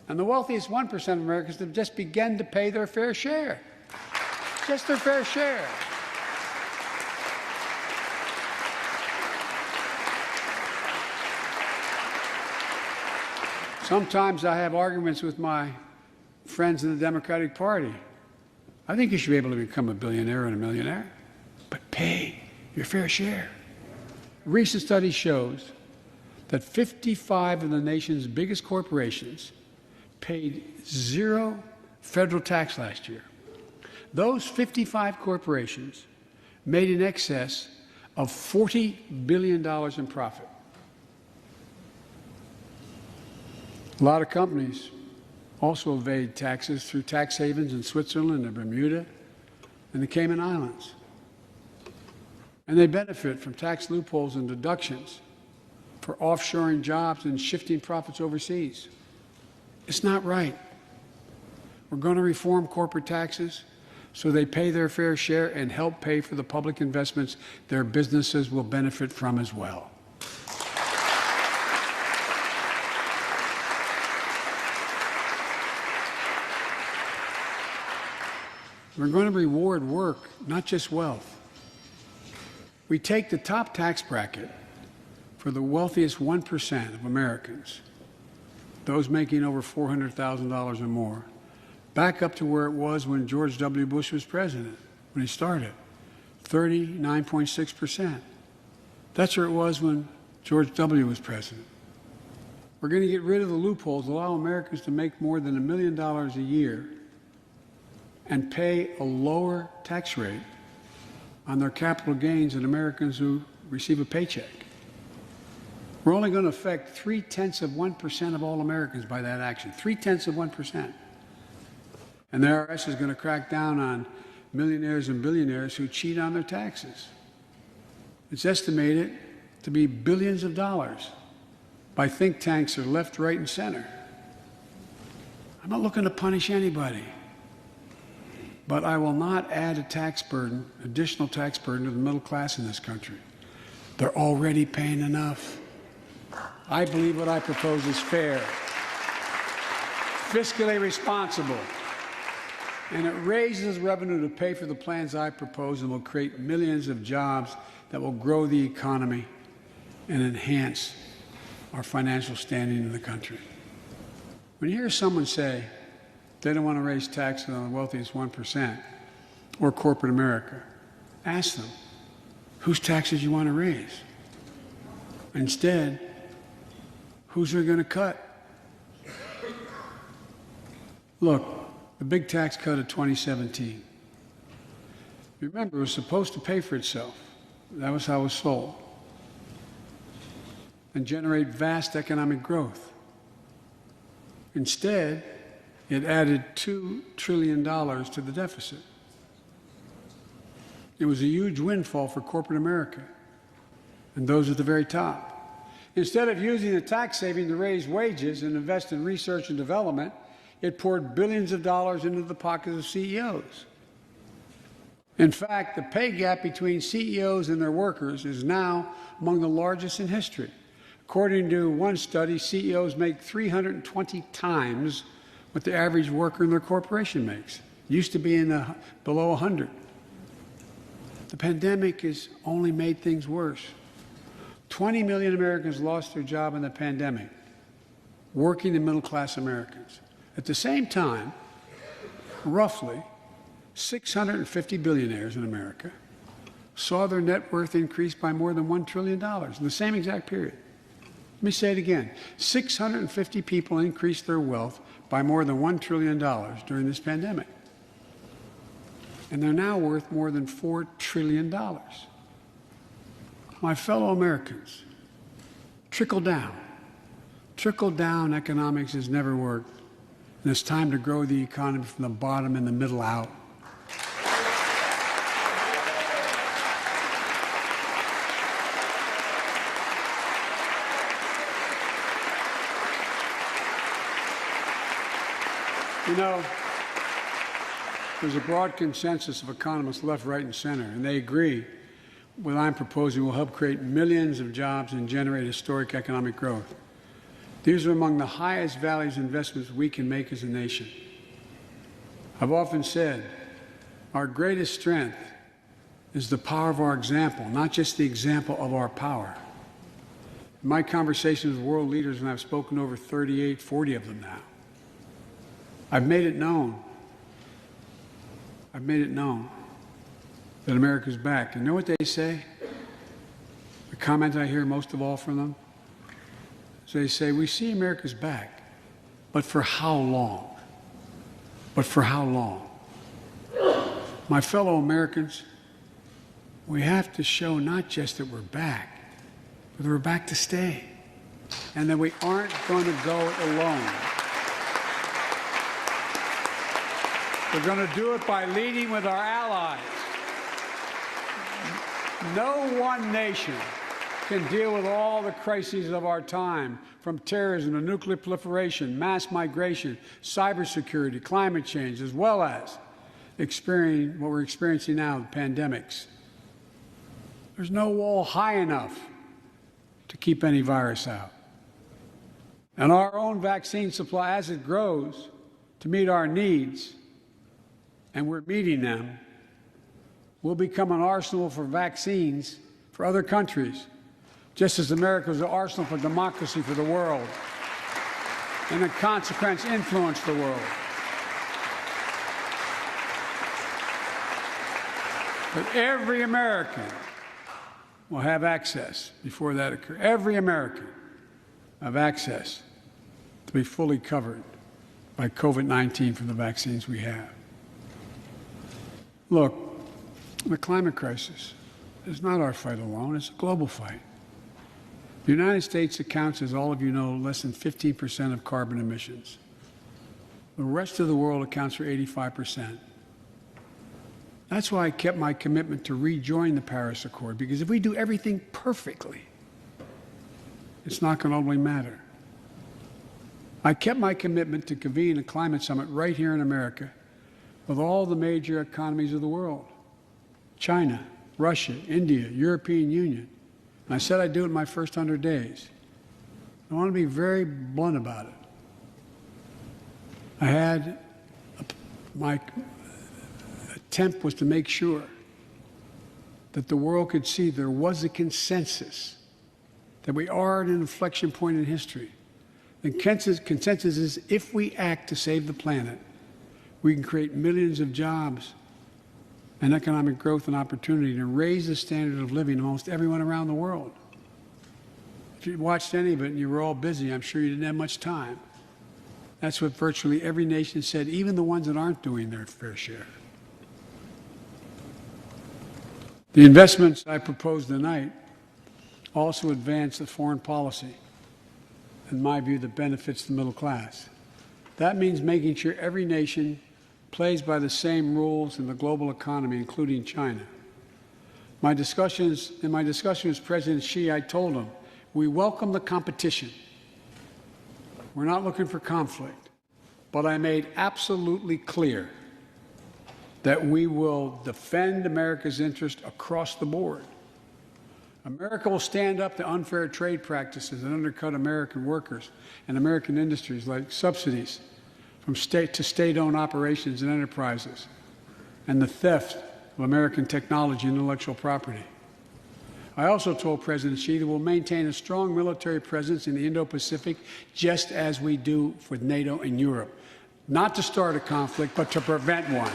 and the wealthiest 1% of Americans to just begin to pay their fair share. Just their fair share. Sometimes I have arguments with my friends in the Democratic Party. I think you should be able to become a billionaire and a millionaire, but pay your fair share. A recent study shows that 55 of the nation's biggest corporations paid zero federal tax last year. Those 55 corporations made in excess of $40 billion in profit. A lot of companies also evade taxes through tax havens in Switzerland and Bermuda and the Cayman Islands. And they benefit from tax loopholes and deductions for offshoring jobs and shifting profits overseas. It's not right. We're going to reform corporate taxes so they pay their fair share and help pay for the public investments their businesses will benefit from as well. We're going to reward work, not just wealth. We take the top tax bracket for the wealthiest 1% of Americans, those making over $400,000 or more, back up to where it was when George W. Bush was president, when he started, 39.6%. That's where it was when George W. was president. We're going to get rid of the loopholes, allow Americans to make more than $1 million a year and pay a lower tax rate on their capital gains than Americans who receive a paycheck. We're only going to affect 0.3% of all Americans by that action, 0.3%. And the IRS is going to crack down on millionaires and billionaires who cheat on their taxes. It's estimated to be billions of dollars by think tanks or left, right, and center. I'm not looking to punish anybody. But I will not add a tax burden, additional tax burden to the middle class in this country. They're already paying enough. I believe what I propose is fair, fiscally responsible, and it raises revenue to pay for the plans I propose and will create millions of jobs that will grow the economy and enhance our financial standing in the country. When you hear someone say, they don't want to raise taxes on the wealthiest 1% or corporate America, ask them, whose taxes you want to raise? Instead, who's they going to cut? Look, the big tax cut of 2017. Remember, it was supposed to pay for itself. That was how it was sold. And generate vast economic growth. Instead, it added $2 trillion to the deficit. It was a huge windfall for corporate America and those at the very top. Instead of using the tax saving to raise wages and invest in research and development, it poured billions of dollars into the pockets of CEOs. In fact, the pay gap between CEOs and their workers is now among the largest in history. According to one study, CEOs make 320 times what the average worker in their corporation makes. It used to be below 100. The pandemic has only made things worse. 20 million Americans lost their job in the pandemic, working and middle-class Americans. At the same time, roughly 650 billionaires in America saw their net worth increase by more than $1 trillion in the same exact period. Let me say it again. 650 people increased their wealth by more than $1 trillion during this pandemic. And they're now worth more than $4 trillion. My fellow Americans, trickle down economics has never worked. And it's time to grow the economy from the bottom and the middle out. You know, there's a broad consensus of economists left, right, and center, and they agree what I'm proposing will help create millions of jobs and generate historic economic growth. These are among the highest values investments we can make as a nation. I've often said our greatest strength is the power of our example, not just the example of our power. In my conversations with world leaders, and I've spoken to over 38, 40 of them now, I've made it known that America's back. And you know what they say? The comment I hear most of all from them is they say, we see America's back, but for how long? But for how long? My fellow Americans, we have to show not just that we're back, but that we're back to stay, and that we aren't going to go it alone. We're going to do it by leading with our allies. No one nation can deal with all the crises of our time, from terrorism to nuclear proliferation, mass migration, cybersecurity, climate change, as well as what we're experiencing now, the pandemics. There's no wall high enough to keep any virus out. And our own vaccine supply, as it grows to meet our needs, and we're meeting them, will become an arsenal for vaccines for other countries, just as America is an arsenal for democracy for the world, and in consequence influence the world. But every American will have access before that occurs. Every American will have access to be fully covered by COVID-19 from the vaccines we have. Look, the climate crisis is not our fight alone, it's a global fight. The United States accounts, as all of you know, less than 15% of carbon emissions. The rest of the world accounts for 85%. That's why I kept my commitment to rejoin the Paris Accord, because if we do everything perfectly, it's not going to ultimately matter. I kept my commitment to convene a climate summit right here in America with all the major economies of the world: China, Russia, India, European Union. And I said I'd do it in my first 100 days. I want to be very blunt about it. My attempt was to make sure that the world could see there was a consensus, that we are at an inflection point in history. The consensus is if we act to save the planet, we can create millions of jobs and economic growth and opportunity to raise the standard of living of almost everyone around the world. If you watched any of it and you were all busy, I'm sure you didn't have much time. That's what virtually every nation said, even the ones that aren't doing their fair share. The investments I propose tonight also advance the foreign policy, in my view, that benefits the middle class. That means making sure every nation plays by the same rules in the global economy, including China. In my discussion with President Xi, I told him, we welcome the competition. We're not looking for conflict. But I made absolutely clear that we will defend America's interest across the board. America will stand up to unfair trade practices that undercut American workers and American industries, like subsidies from state to state-owned operations and enterprises, and the theft of American technology and intellectual property. I also told President Xi that we'll maintain a strong military presence in the Indo-Pacific, just as we do for NATO and Europe, not to start a conflict, but to prevent one.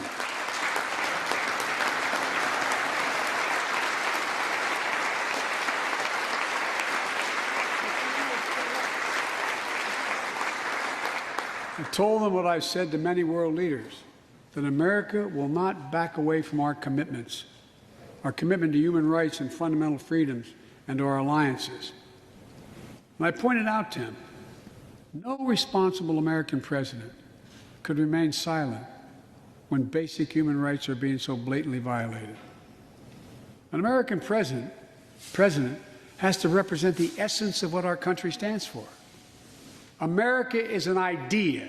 I told them what I've said to many world leaders, that America will not back away from our commitments, our commitment to human rights and fundamental freedoms, and to our alliances. And I pointed out to him, no responsible American president could remain silent when basic human rights are being so blatantly violated. An American president has to represent the essence of what our country stands for. America is an idea,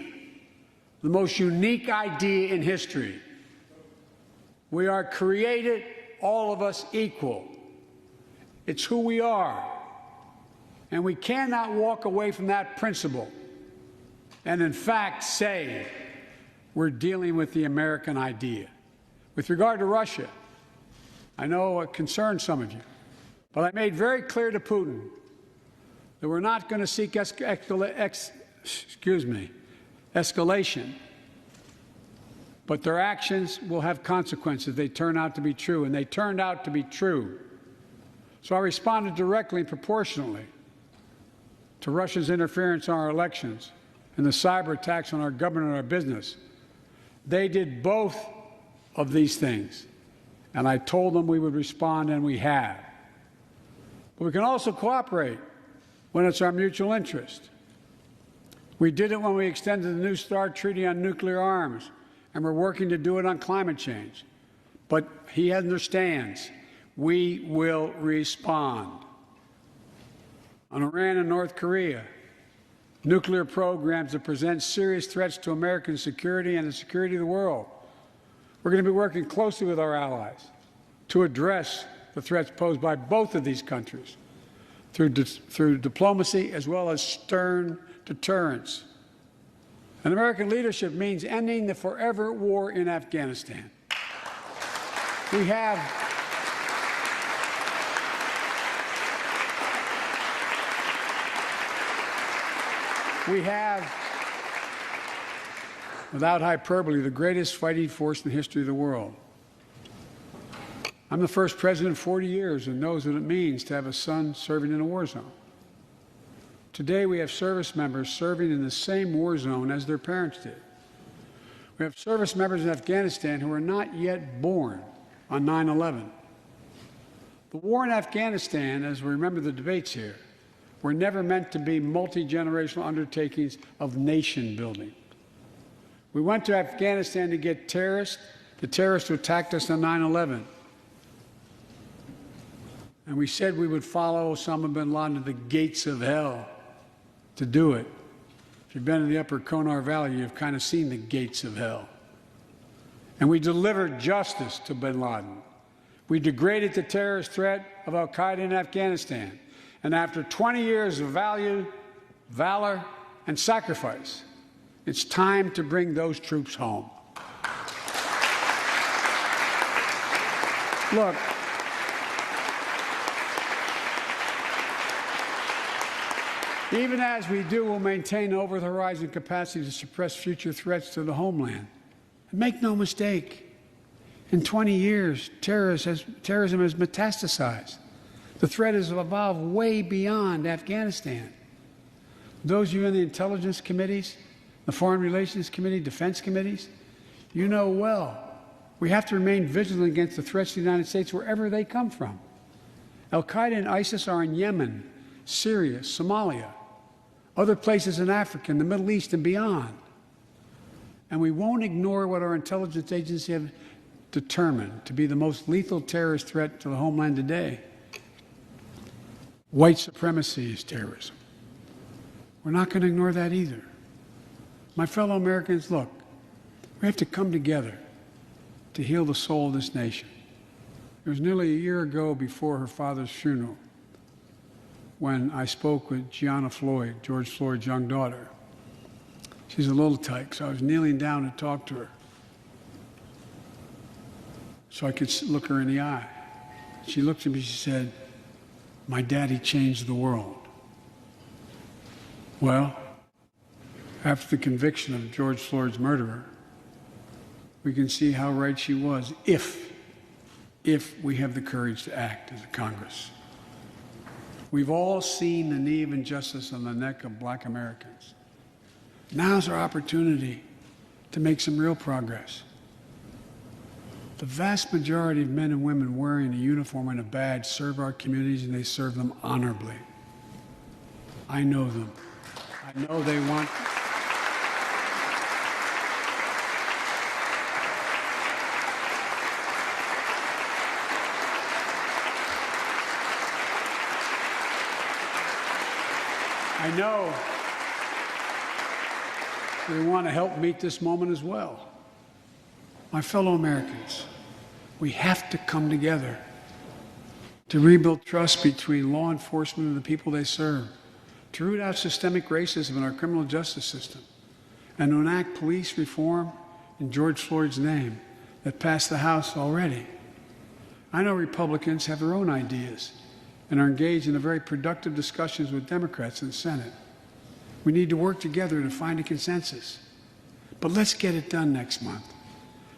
the most unique idea in history. We are created, all of us, equal. It's who we are. And we cannot walk away from that principle and, in fact, say we're dealing with the American idea. With regard to Russia, I know it concerns some of you, but I made very clear to Putin that we're not going to seek escalation, but their actions will have consequences if they turn out to be true, and they turned out to be true. So I responded directly and proportionally to Russia's interference in our elections and the cyber attacks on our government and our business. They did both of these things, and I told them we would respond, and we have. But we can also cooperate when it's our mutual interest. We did it when we extended the New START Treaty on nuclear arms, and we're working to do it on climate change. But he understands we will respond. On Iran and North Korea, nuclear programs that present serious threats to American security and the security of the world. We're going to be working closely with our allies to address the threats posed by both of these countries through diplomacy as well as stern deterrence. And American leadership means ending the forever war in Afghanistan. We have without hyperbole, the greatest fighting force in the history of the world. I'm the first president in 40 years who knows what it means to have a son serving in a war zone. Today, we have service members serving in the same war zone as their parents did. We have service members in Afghanistan who are not yet born on 9/11. The war in Afghanistan, as we remember the debates here, were never meant to be multi-generational undertakings of nation building. We went to Afghanistan to get the terrorists who attacked us on 9/11. And we said we would follow Osama bin Laden to the gates of hell to do it. If you've been in the upper Konar Valley, you've kind of seen the gates of hell. And we delivered justice to bin Laden. We degraded the terrorist threat of al-Qaeda in Afghanistan. And after 20 years of valor, and sacrifice, it's time to bring those troops home. Look, even as we do, we'll maintain over-the-horizon capacity to suppress future threats to the homeland. And make no mistake, in 20 years, terrorism has metastasized. The threat has evolved way beyond Afghanistan. Those of you in the intelligence committees, the foreign relations committee, defense committees, you know well, we have to remain vigilant against the threats to the United States wherever they come from. Al-Qaeda and ISIS are in Yemen, Syria, Somalia, other places in Africa, in the Middle East, and beyond. And we won't ignore what our intelligence agencies have determined to be the most lethal terrorist threat to the homeland today. White supremacy is terrorism. We're not going to ignore that either. My fellow Americans, look, we have to come together to heal the soul of this nation. It was nearly a year ago before her father's funeral when I spoke with Gianna Floyd, George Floyd's young daughter. She's a little tyke, so I was kneeling down to talk to her. so I could look her in the eye. She looked at me, she said, "My daddy changed the world." Well, after the conviction of George Floyd's murderer, we can see how right she was if we have the courage to act as a Congress. We've all seen the knee of injustice on the neck of Black Americans. Now's our opportunity to make some real progress. The vast majority of men and women wearing a uniform and a badge serve our communities, and they serve them honorably. I know them. I know they want... I know they want to help meet this moment as well. My fellow Americans, we have to come together to rebuild trust between law enforcement and the people they serve, to root out systemic racism in our criminal justice system, and to enact police reform in George Floyd's name that passed the House already. I know Republicans have their own ideas and are engaged in very productive discussions with Democrats in the Senate. We need to work together to find a consensus. But let's get it done next month,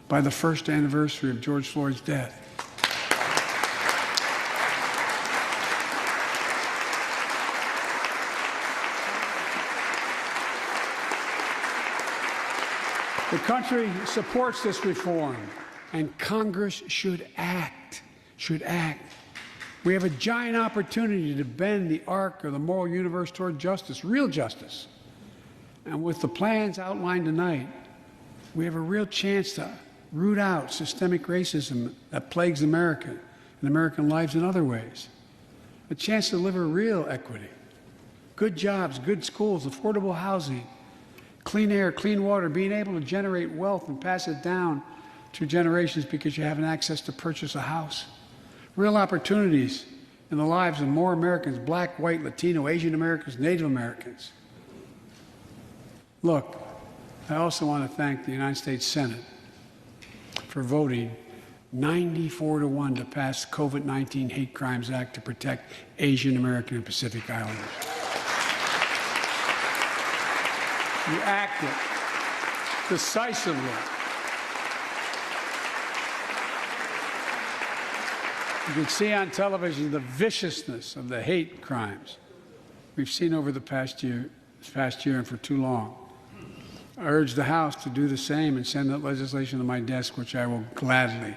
by the first anniversary of George Floyd's death. The country supports this reform, and Congress should act. We have a giant opportunity to bend the arc of the moral universe toward justice, real justice. And with the plans outlined tonight, we have a real chance to root out systemic racism that plagues America and American lives in other ways. A chance to deliver real equity, good jobs, good schools, affordable housing, clean air, clean water, being able to generate wealth and pass it down through generations because you have access to purchase a house. Real opportunities in the lives of more Americans, Black, white, Latino, Asian Americans, Native Americans. Look, I also want to thank the United States Senate for voting 94-1 to pass the COVID-19 Hate Crimes Act to protect Asian American and Pacific Islanders. You acted decisively. You can see on television the viciousness of the hate crimes we've seen over the past year and for too long. I urge the House to do the same and send that legislation to my desk, which I will gladly,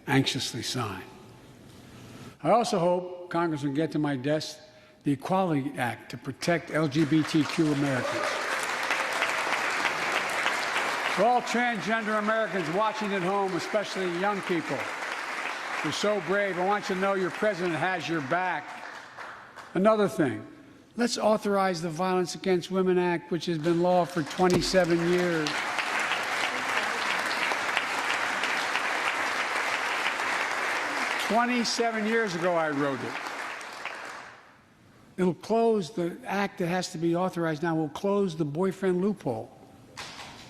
anxiously sign. I also hope Congress will get to my desk the Equality Act to protect LGBTQ Americans. For all transgender Americans watching at home, especially young people, you're so brave. I want you to know your president has your back. Another thing, let's authorize the Violence Against Women Act, which has been law for 27 years. "27 years ago, I wrote it. It'll close the act that has to be authorized now, will close the boyfriend loophole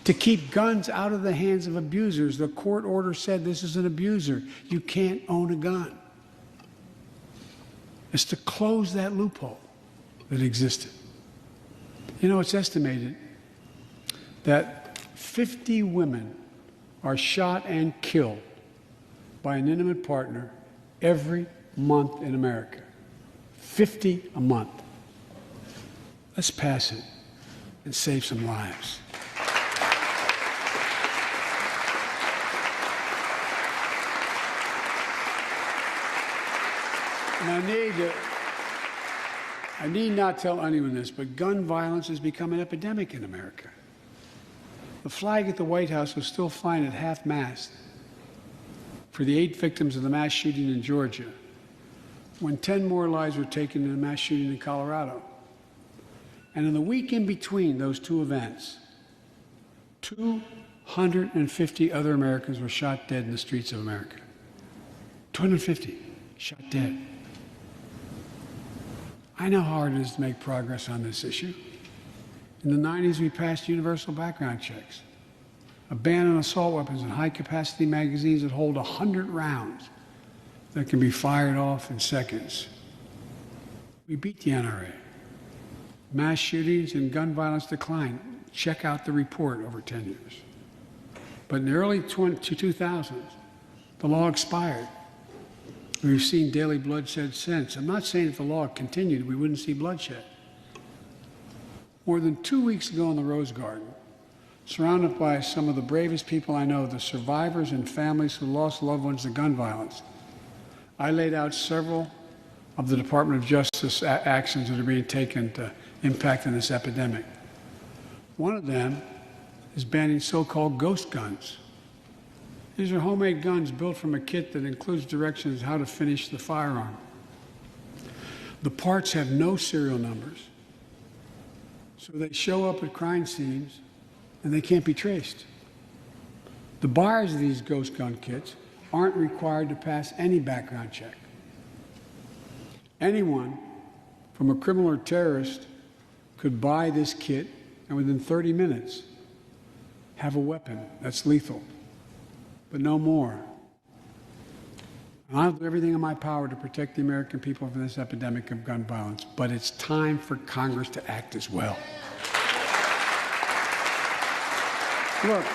to keep guns out of the hands of abusers. The court order said this is an abuser. You can't own a gun. It's to close that loophole that existed. You know, it's estimated that 50 women are shot and killed by an intimate partner every month in America. 50 a month. Let's pass it and save some lives. And I need not tell anyone this, but gun violence has become an epidemic in America. The flag at the White House was still flying at half-mast for the 8 victims of the mass shooting in Georgia, when 10 more lives were taken in a mass shooting in Colorado. And in the week in between those two events, 250 other Americans were shot dead in the streets of America. 250 shot dead. I know how hard it is to make progress on this issue. In the 90s, we passed universal background checks. A ban on assault weapons and high-capacity magazines that hold 100 rounds that can be fired off in seconds. We beat the NRA. Mass shootings and gun violence declined. Check out the report over 10 years. But in the early 2000s, the law expired. We've seen daily bloodshed since. I'm not saying if the law continued, we wouldn't see bloodshed. More than 2 weeks ago in the Rose Garden, surrounded by some of the bravest people I know, the survivors and families who lost loved ones to gun violence, I laid out several of the Department of Justice actions that are being taken to impact on this epidemic. One of them is banning so-called ghost guns. These are homemade guns built from a kit that includes directions how to finish the firearm. The parts have no serial numbers, so they show up at crime scenes and they can't be traced. The buyers of these ghost gun kits aren't required to pass any background check. Anyone, from a criminal or terrorist, could buy this kit and within 30 minutes have a weapon that's lethal, but no more. And I'll do everything in my power to protect the American people from this epidemic of gun violence, but it's time for Congress to act as well. Look,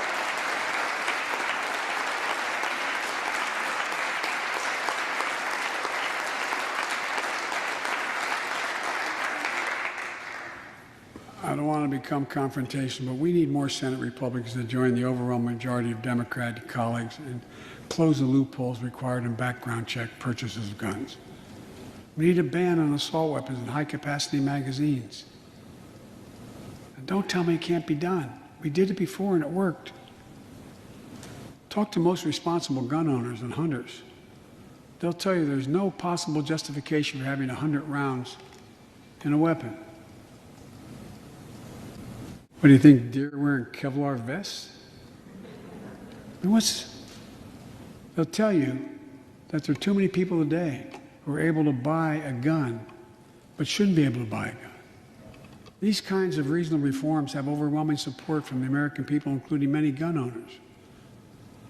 I don't want to become confrontational, but we need more Senate Republicans to join the overwhelming majority of Democratic colleagues and close the loopholes required in background check purchases of guns. We need a ban on assault weapons and high-capacity magazines. And don't tell me it can't be done. We did it before and it worked. Talk to most responsible gun owners and hunters. They'll tell you there's no possible justification for having 100 rounds in a weapon. What do you think, deer wearing Kevlar vests? They'll tell you that there are too many people today who are able to buy a gun but shouldn't be able to buy a gun. These kinds of reasonable reforms have overwhelming support from the American people, including many gun owners.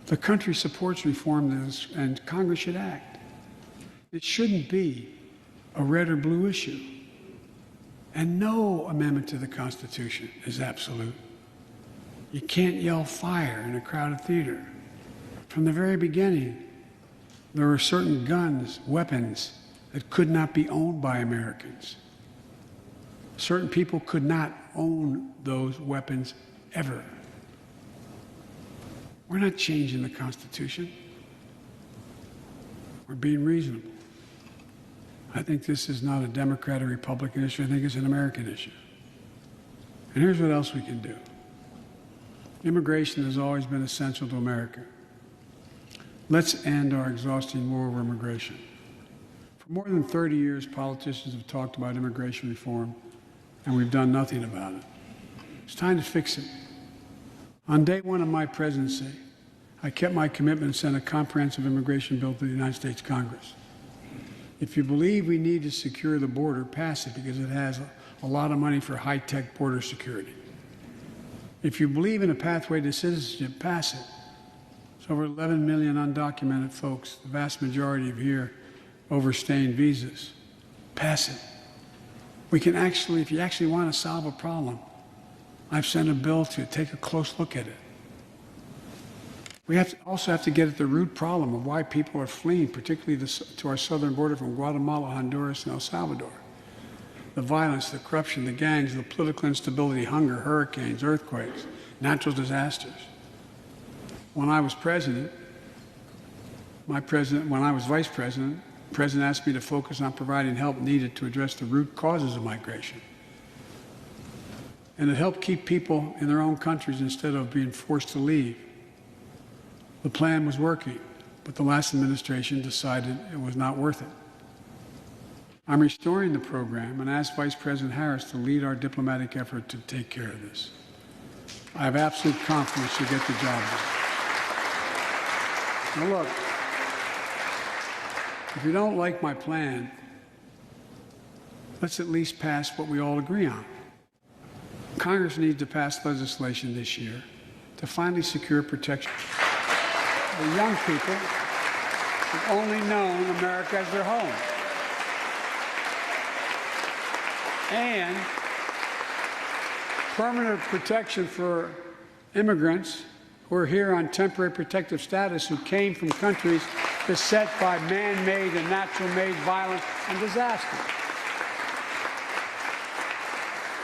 The country supports reform and Congress should act. It shouldn't be a red or blue issue. And no amendment to the Constitution is absolute. You can't yell fire in a crowded theater. From the very beginning, there were certain guns, weapons, that could not be owned by Americans. Certain people could not own those weapons ever. We're not changing the Constitution. We're being reasonable. I think this is not a Democrat or Republican issue. I think it's an American issue. And here's what else we can do. Immigration has always been essential to America. Let's end our exhausting war over immigration. For more than 30 years, politicians have talked about immigration reform, and we've done nothing about it. It's time to fix it. On day one of my presidency, I kept my commitment and sent a comprehensive immigration bill to the United States Congress. If you believe we need to secure the border, pass it because it has a lot of money for high-tech border security. If you believe in a pathway to citizenship, pass it. It's over 11 million undocumented folks, the vast majority of here overstaying visas. Pass it. We can actually, if you actually want to solve a problem, I've sent a bill to take a close look at it. We also have to get at the root problem of why people are fleeing, particularly to our southern border from Guatemala, Honduras, and El Salvador. The violence, the corruption, the gangs, the political instability, hunger, hurricanes, earthquakes, natural disasters. When I was president, when I was vice president, the president asked me to focus on providing help needed to address the root causes of migration. And it helped keep people in their own countries instead of being forced to leave. The plan was working, but the last administration decided it was not worth it. I'm restoring the program and asked Vice President Harris to lead our diplomatic effort to take care of this. I have absolute confidence she'll get the job done. Now look, if you don't like my plan, let's at least pass what we all agree on. Congress needs to pass legislation this year to finally secure protection. The young people have only known America as their home. And permanent protection for immigrants who are here on temporary protective status who came from countries beset by man-made and natural-made violence and disaster,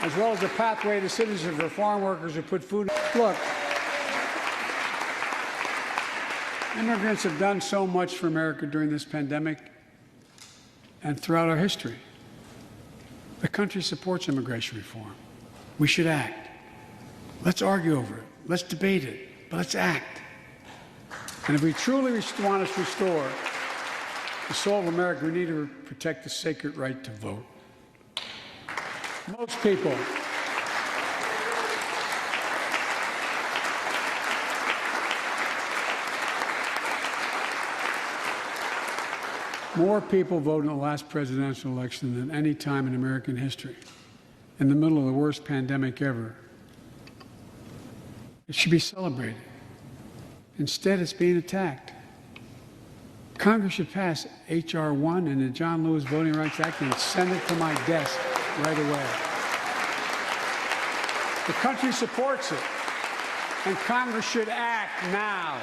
as well as the pathway to citizenship for farm workers who put food. Look, immigrants have done so much for America during this pandemic and throughout our history. The country supports immigration reform. We should act. Let's argue over it. Let's debate it. But let's act. And if we truly want to restore the soul of America, we need to protect the sacred right to vote. Most people more people voted in the last presidential election than any time in American history, in the middle of the worst pandemic ever. It should be celebrated. Instead, it's being attacked. Congress should pass H.R. 1 and the John Lewis Voting Rights Act and send it to my desk right away. The country supports it, and Congress should act now.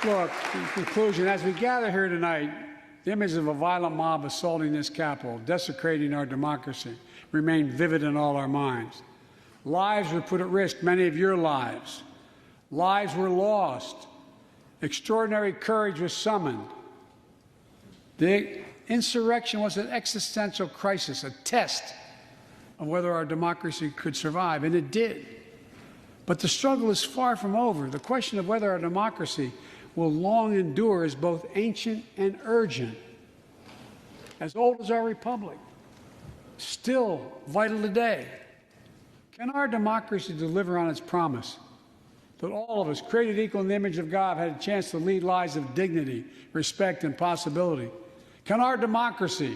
Look, in conclusion, as we gather here tonight, the image of a violent mob assaulting this Capitol, desecrating our democracy, remain vivid in all our minds. Lives were put at risk, many of your lives. Lives were lost. Extraordinary courage was summoned. The insurrection was an existential crisis, a test of whether our democracy could survive, and it did. But the struggle is far from over. The question of whether our democracy will long endure is both ancient and urgent. As old as our republic, still vital today. Can our democracy deliver on its promise that all of us, created equal in the image of God, had a chance to lead lives of dignity, respect, and possibility? Can our democracy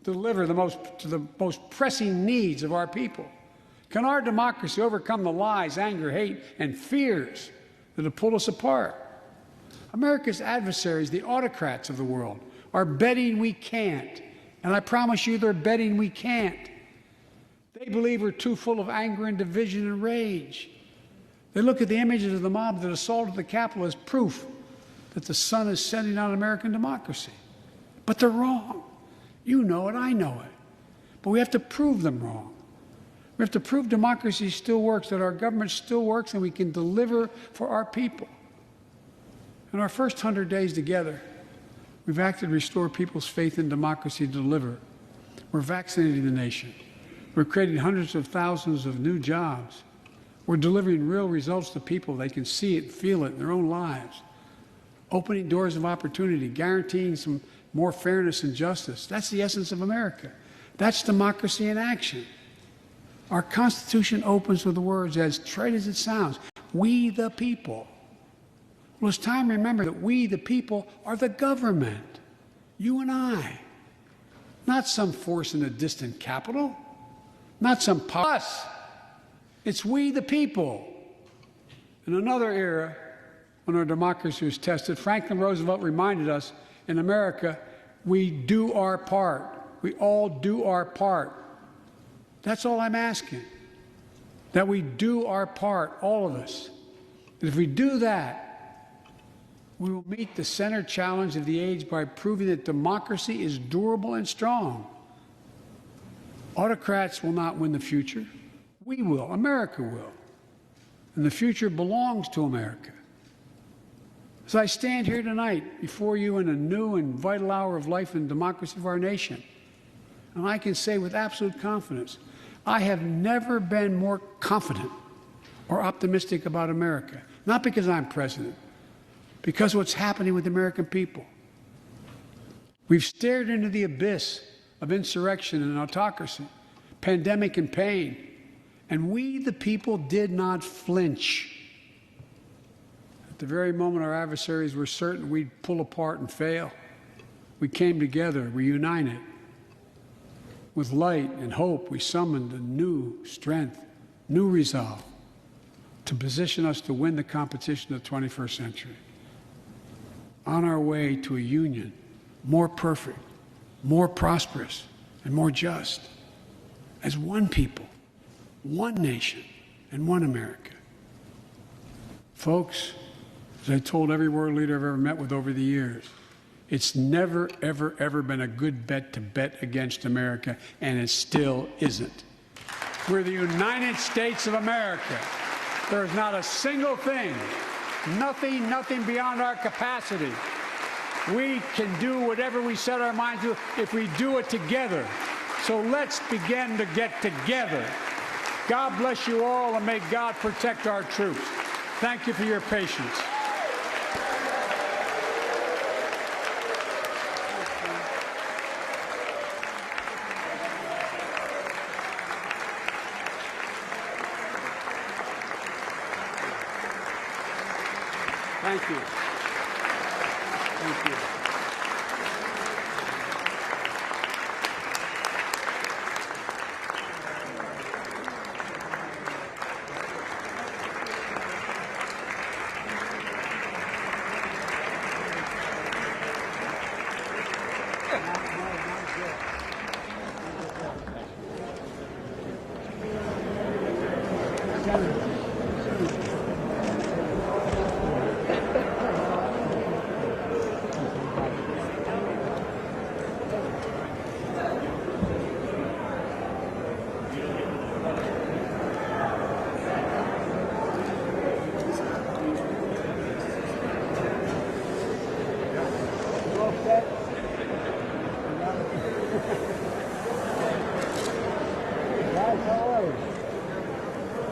deliver to the most pressing needs of our people? Can our democracy overcome the lies, anger, hate, and fears that have pulled us apart? America's adversaries, the autocrats of the world, are betting we can't. And I promise you they're betting we can't. They believe we're too full of anger and division and rage. They look at the images of the mob that assaulted the Capitol as proof that the sun is setting on American democracy. But they're wrong. You know it, I know it. But we have to prove them wrong. We have to prove democracy still works, that our government still works, and we can deliver for our people. In our first 100 days together, we've acted to restore people's faith in democracy to deliver. We're vaccinating the nation. We're creating hundreds of thousands of new jobs. We're delivering real results to people. They can see it, feel it in their own lives. Opening doors of opportunity, guaranteeing some more fairness and justice. That's the essence of America. That's democracy in action. Our Constitution opens with the words, as trite as it sounds, we the people. Well, it's time to remember that we the people are the government. You and I. Not some force in a distant capital. Not some power. Us. It's we the people. In another era, when our democracy was tested, Franklin Roosevelt reminded us, in America, we do our part. We all do our part. That's all I'm asking. That we do our part, all of us. And if we do that, we will meet the center challenge of the age by proving that democracy is durable and strong. Autocrats will not win the future. We will. America will. And the future belongs to America. As I stand here tonight before you in a new and vital hour of life and democracy of our nation, and I can say with absolute confidence, I have never been more confident or optimistic about America. Not because I'm president, because of what's happening with the American people. We've stared into the abyss of insurrection and autocracy, pandemic and pain, and we, the people, did not flinch. At the very moment our adversaries were certain we'd pull apart and fail, we came together, we united. With light and hope, we summoned a new strength new resolve to position us to win the competition of the 21st century. On our way to a union more perfect, more prosperous, and more just, as one people, one nation, and one America. Folks, as I told every world leader I've ever met with over the years, it's never, ever, ever been a good bet to bet against America, and it still isn't. We're the United States of America. There is not a single thing, nothing beyond our capacity. We can do whatever we set our minds to if we do it together. So let's begin to get together. God bless you all, and may God protect our troops. Thank you for your patience. Thank you. Thank you.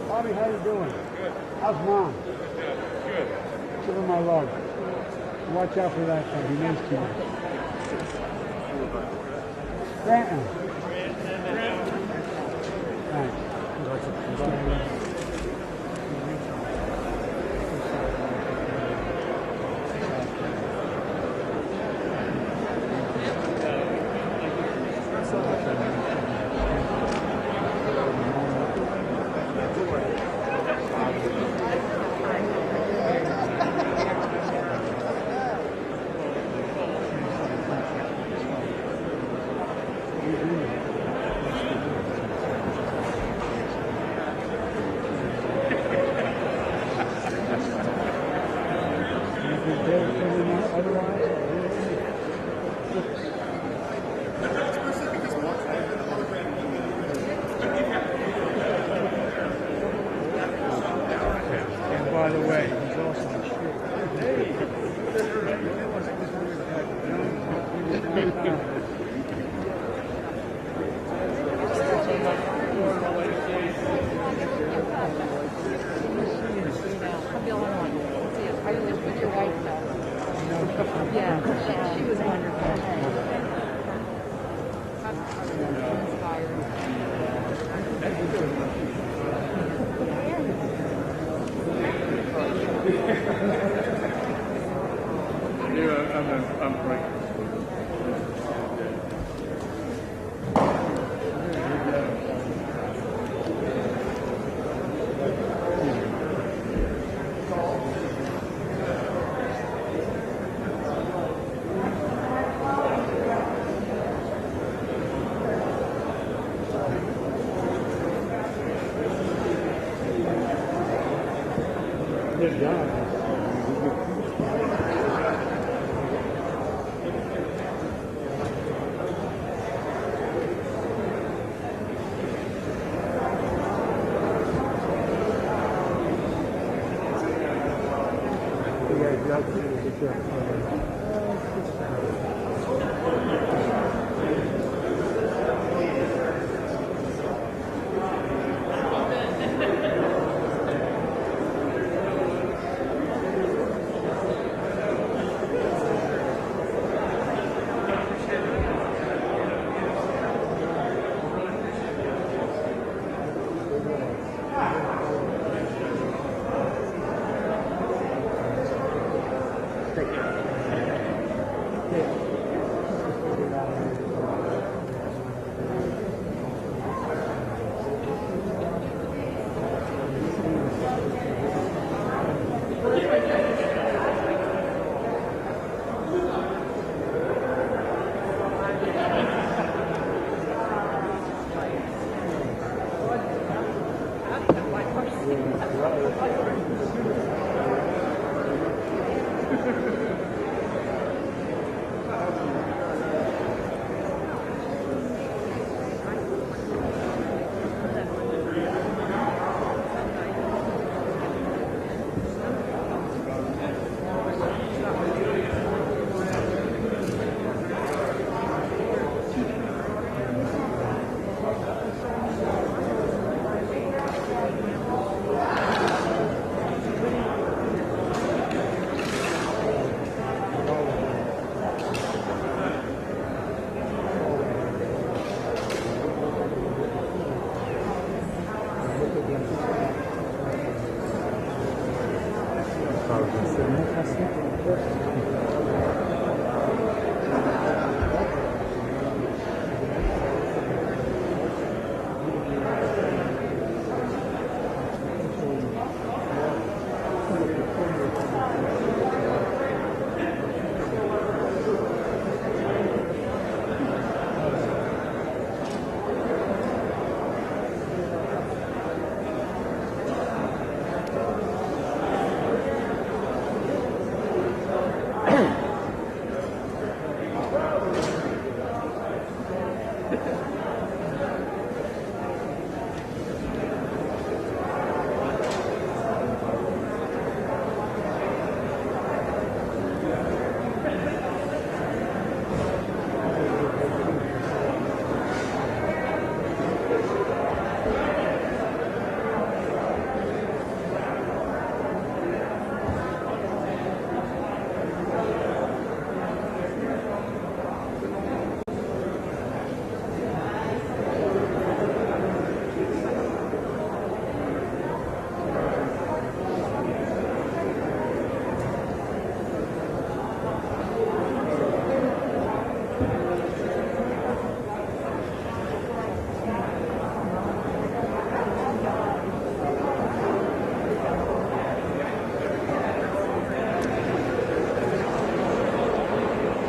Bobby, how you doing? Good. How's Mom? Good. Give her my love. Watch out for that thing. He knows too much. Pryaмо. Thanks. By the way, he's also Yeah, she was wonderful. I'm great. Good job.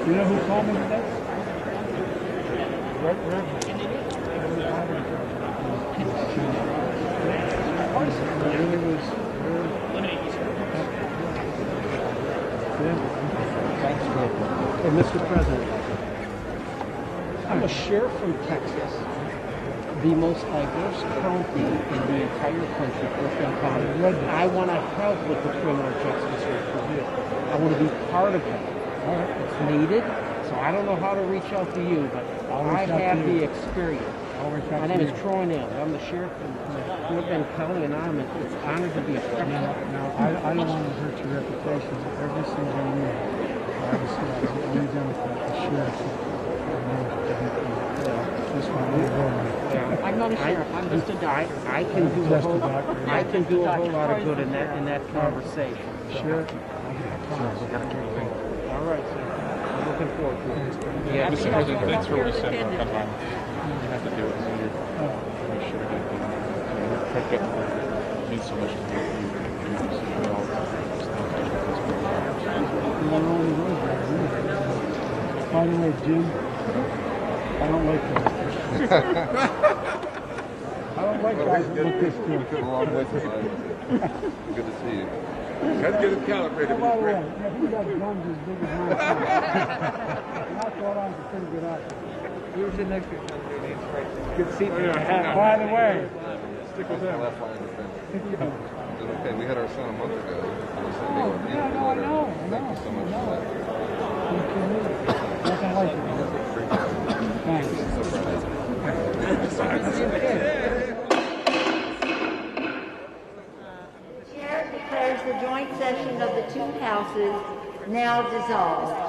You know who called me today? Hey, Mr. President, I'm a sheriff from Texas, the most diverse county in the entire country, Clifton County. I want to help with the criminal justice review. I want to be part of it. It's needed, so I don't know how to reach out to you, but I have the experience. My name is Troy Nails. I'm the sheriff from Clifton County, and it's honored to be a part of it. Now, I don't want to hurt your reputation, but every single year, obviously, I was the only Democrat, the sheriff. I'm not a sheriff. I'm just a doctor. I can do a whole lot of good in that conversation. Sure. All right, sir. I'm looking forward to it. Yeah, Mr. President, thanks for what you said about Gunman. You have to do it. Make sure that it means so much to you. By the way, Jim, I don't like that. I don't like guys that look this good. Good to see you. Got to get it calibrated. By the way, if you got guns as big as mine, I thought I was a pretty good actor. You were sitting next to each other. Good seat. By the way, Stick with them. Okay, we had our son a month ago. I know. Thank you so much for that. Nothing like it. Thanks. The chair declares the joint session of the two houses now dissolved.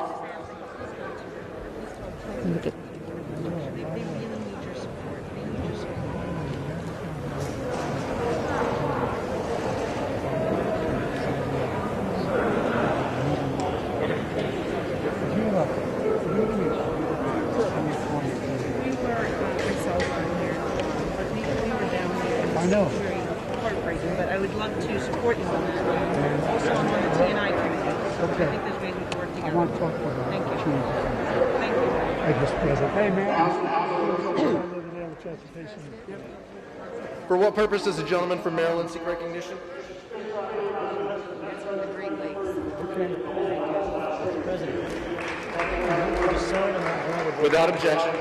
I know. Heartbreaking, but I would love to support you on that. Also, I'm on the T&I committee. Okay. I think there's ways we can work I together. want to talk about Thank you. changes. Thank you. I just present. Hey, man. For what purpose does the gentleman from Maryland seek recognition? That's from the Great Lakes. Okay. Mr. President, Without objection.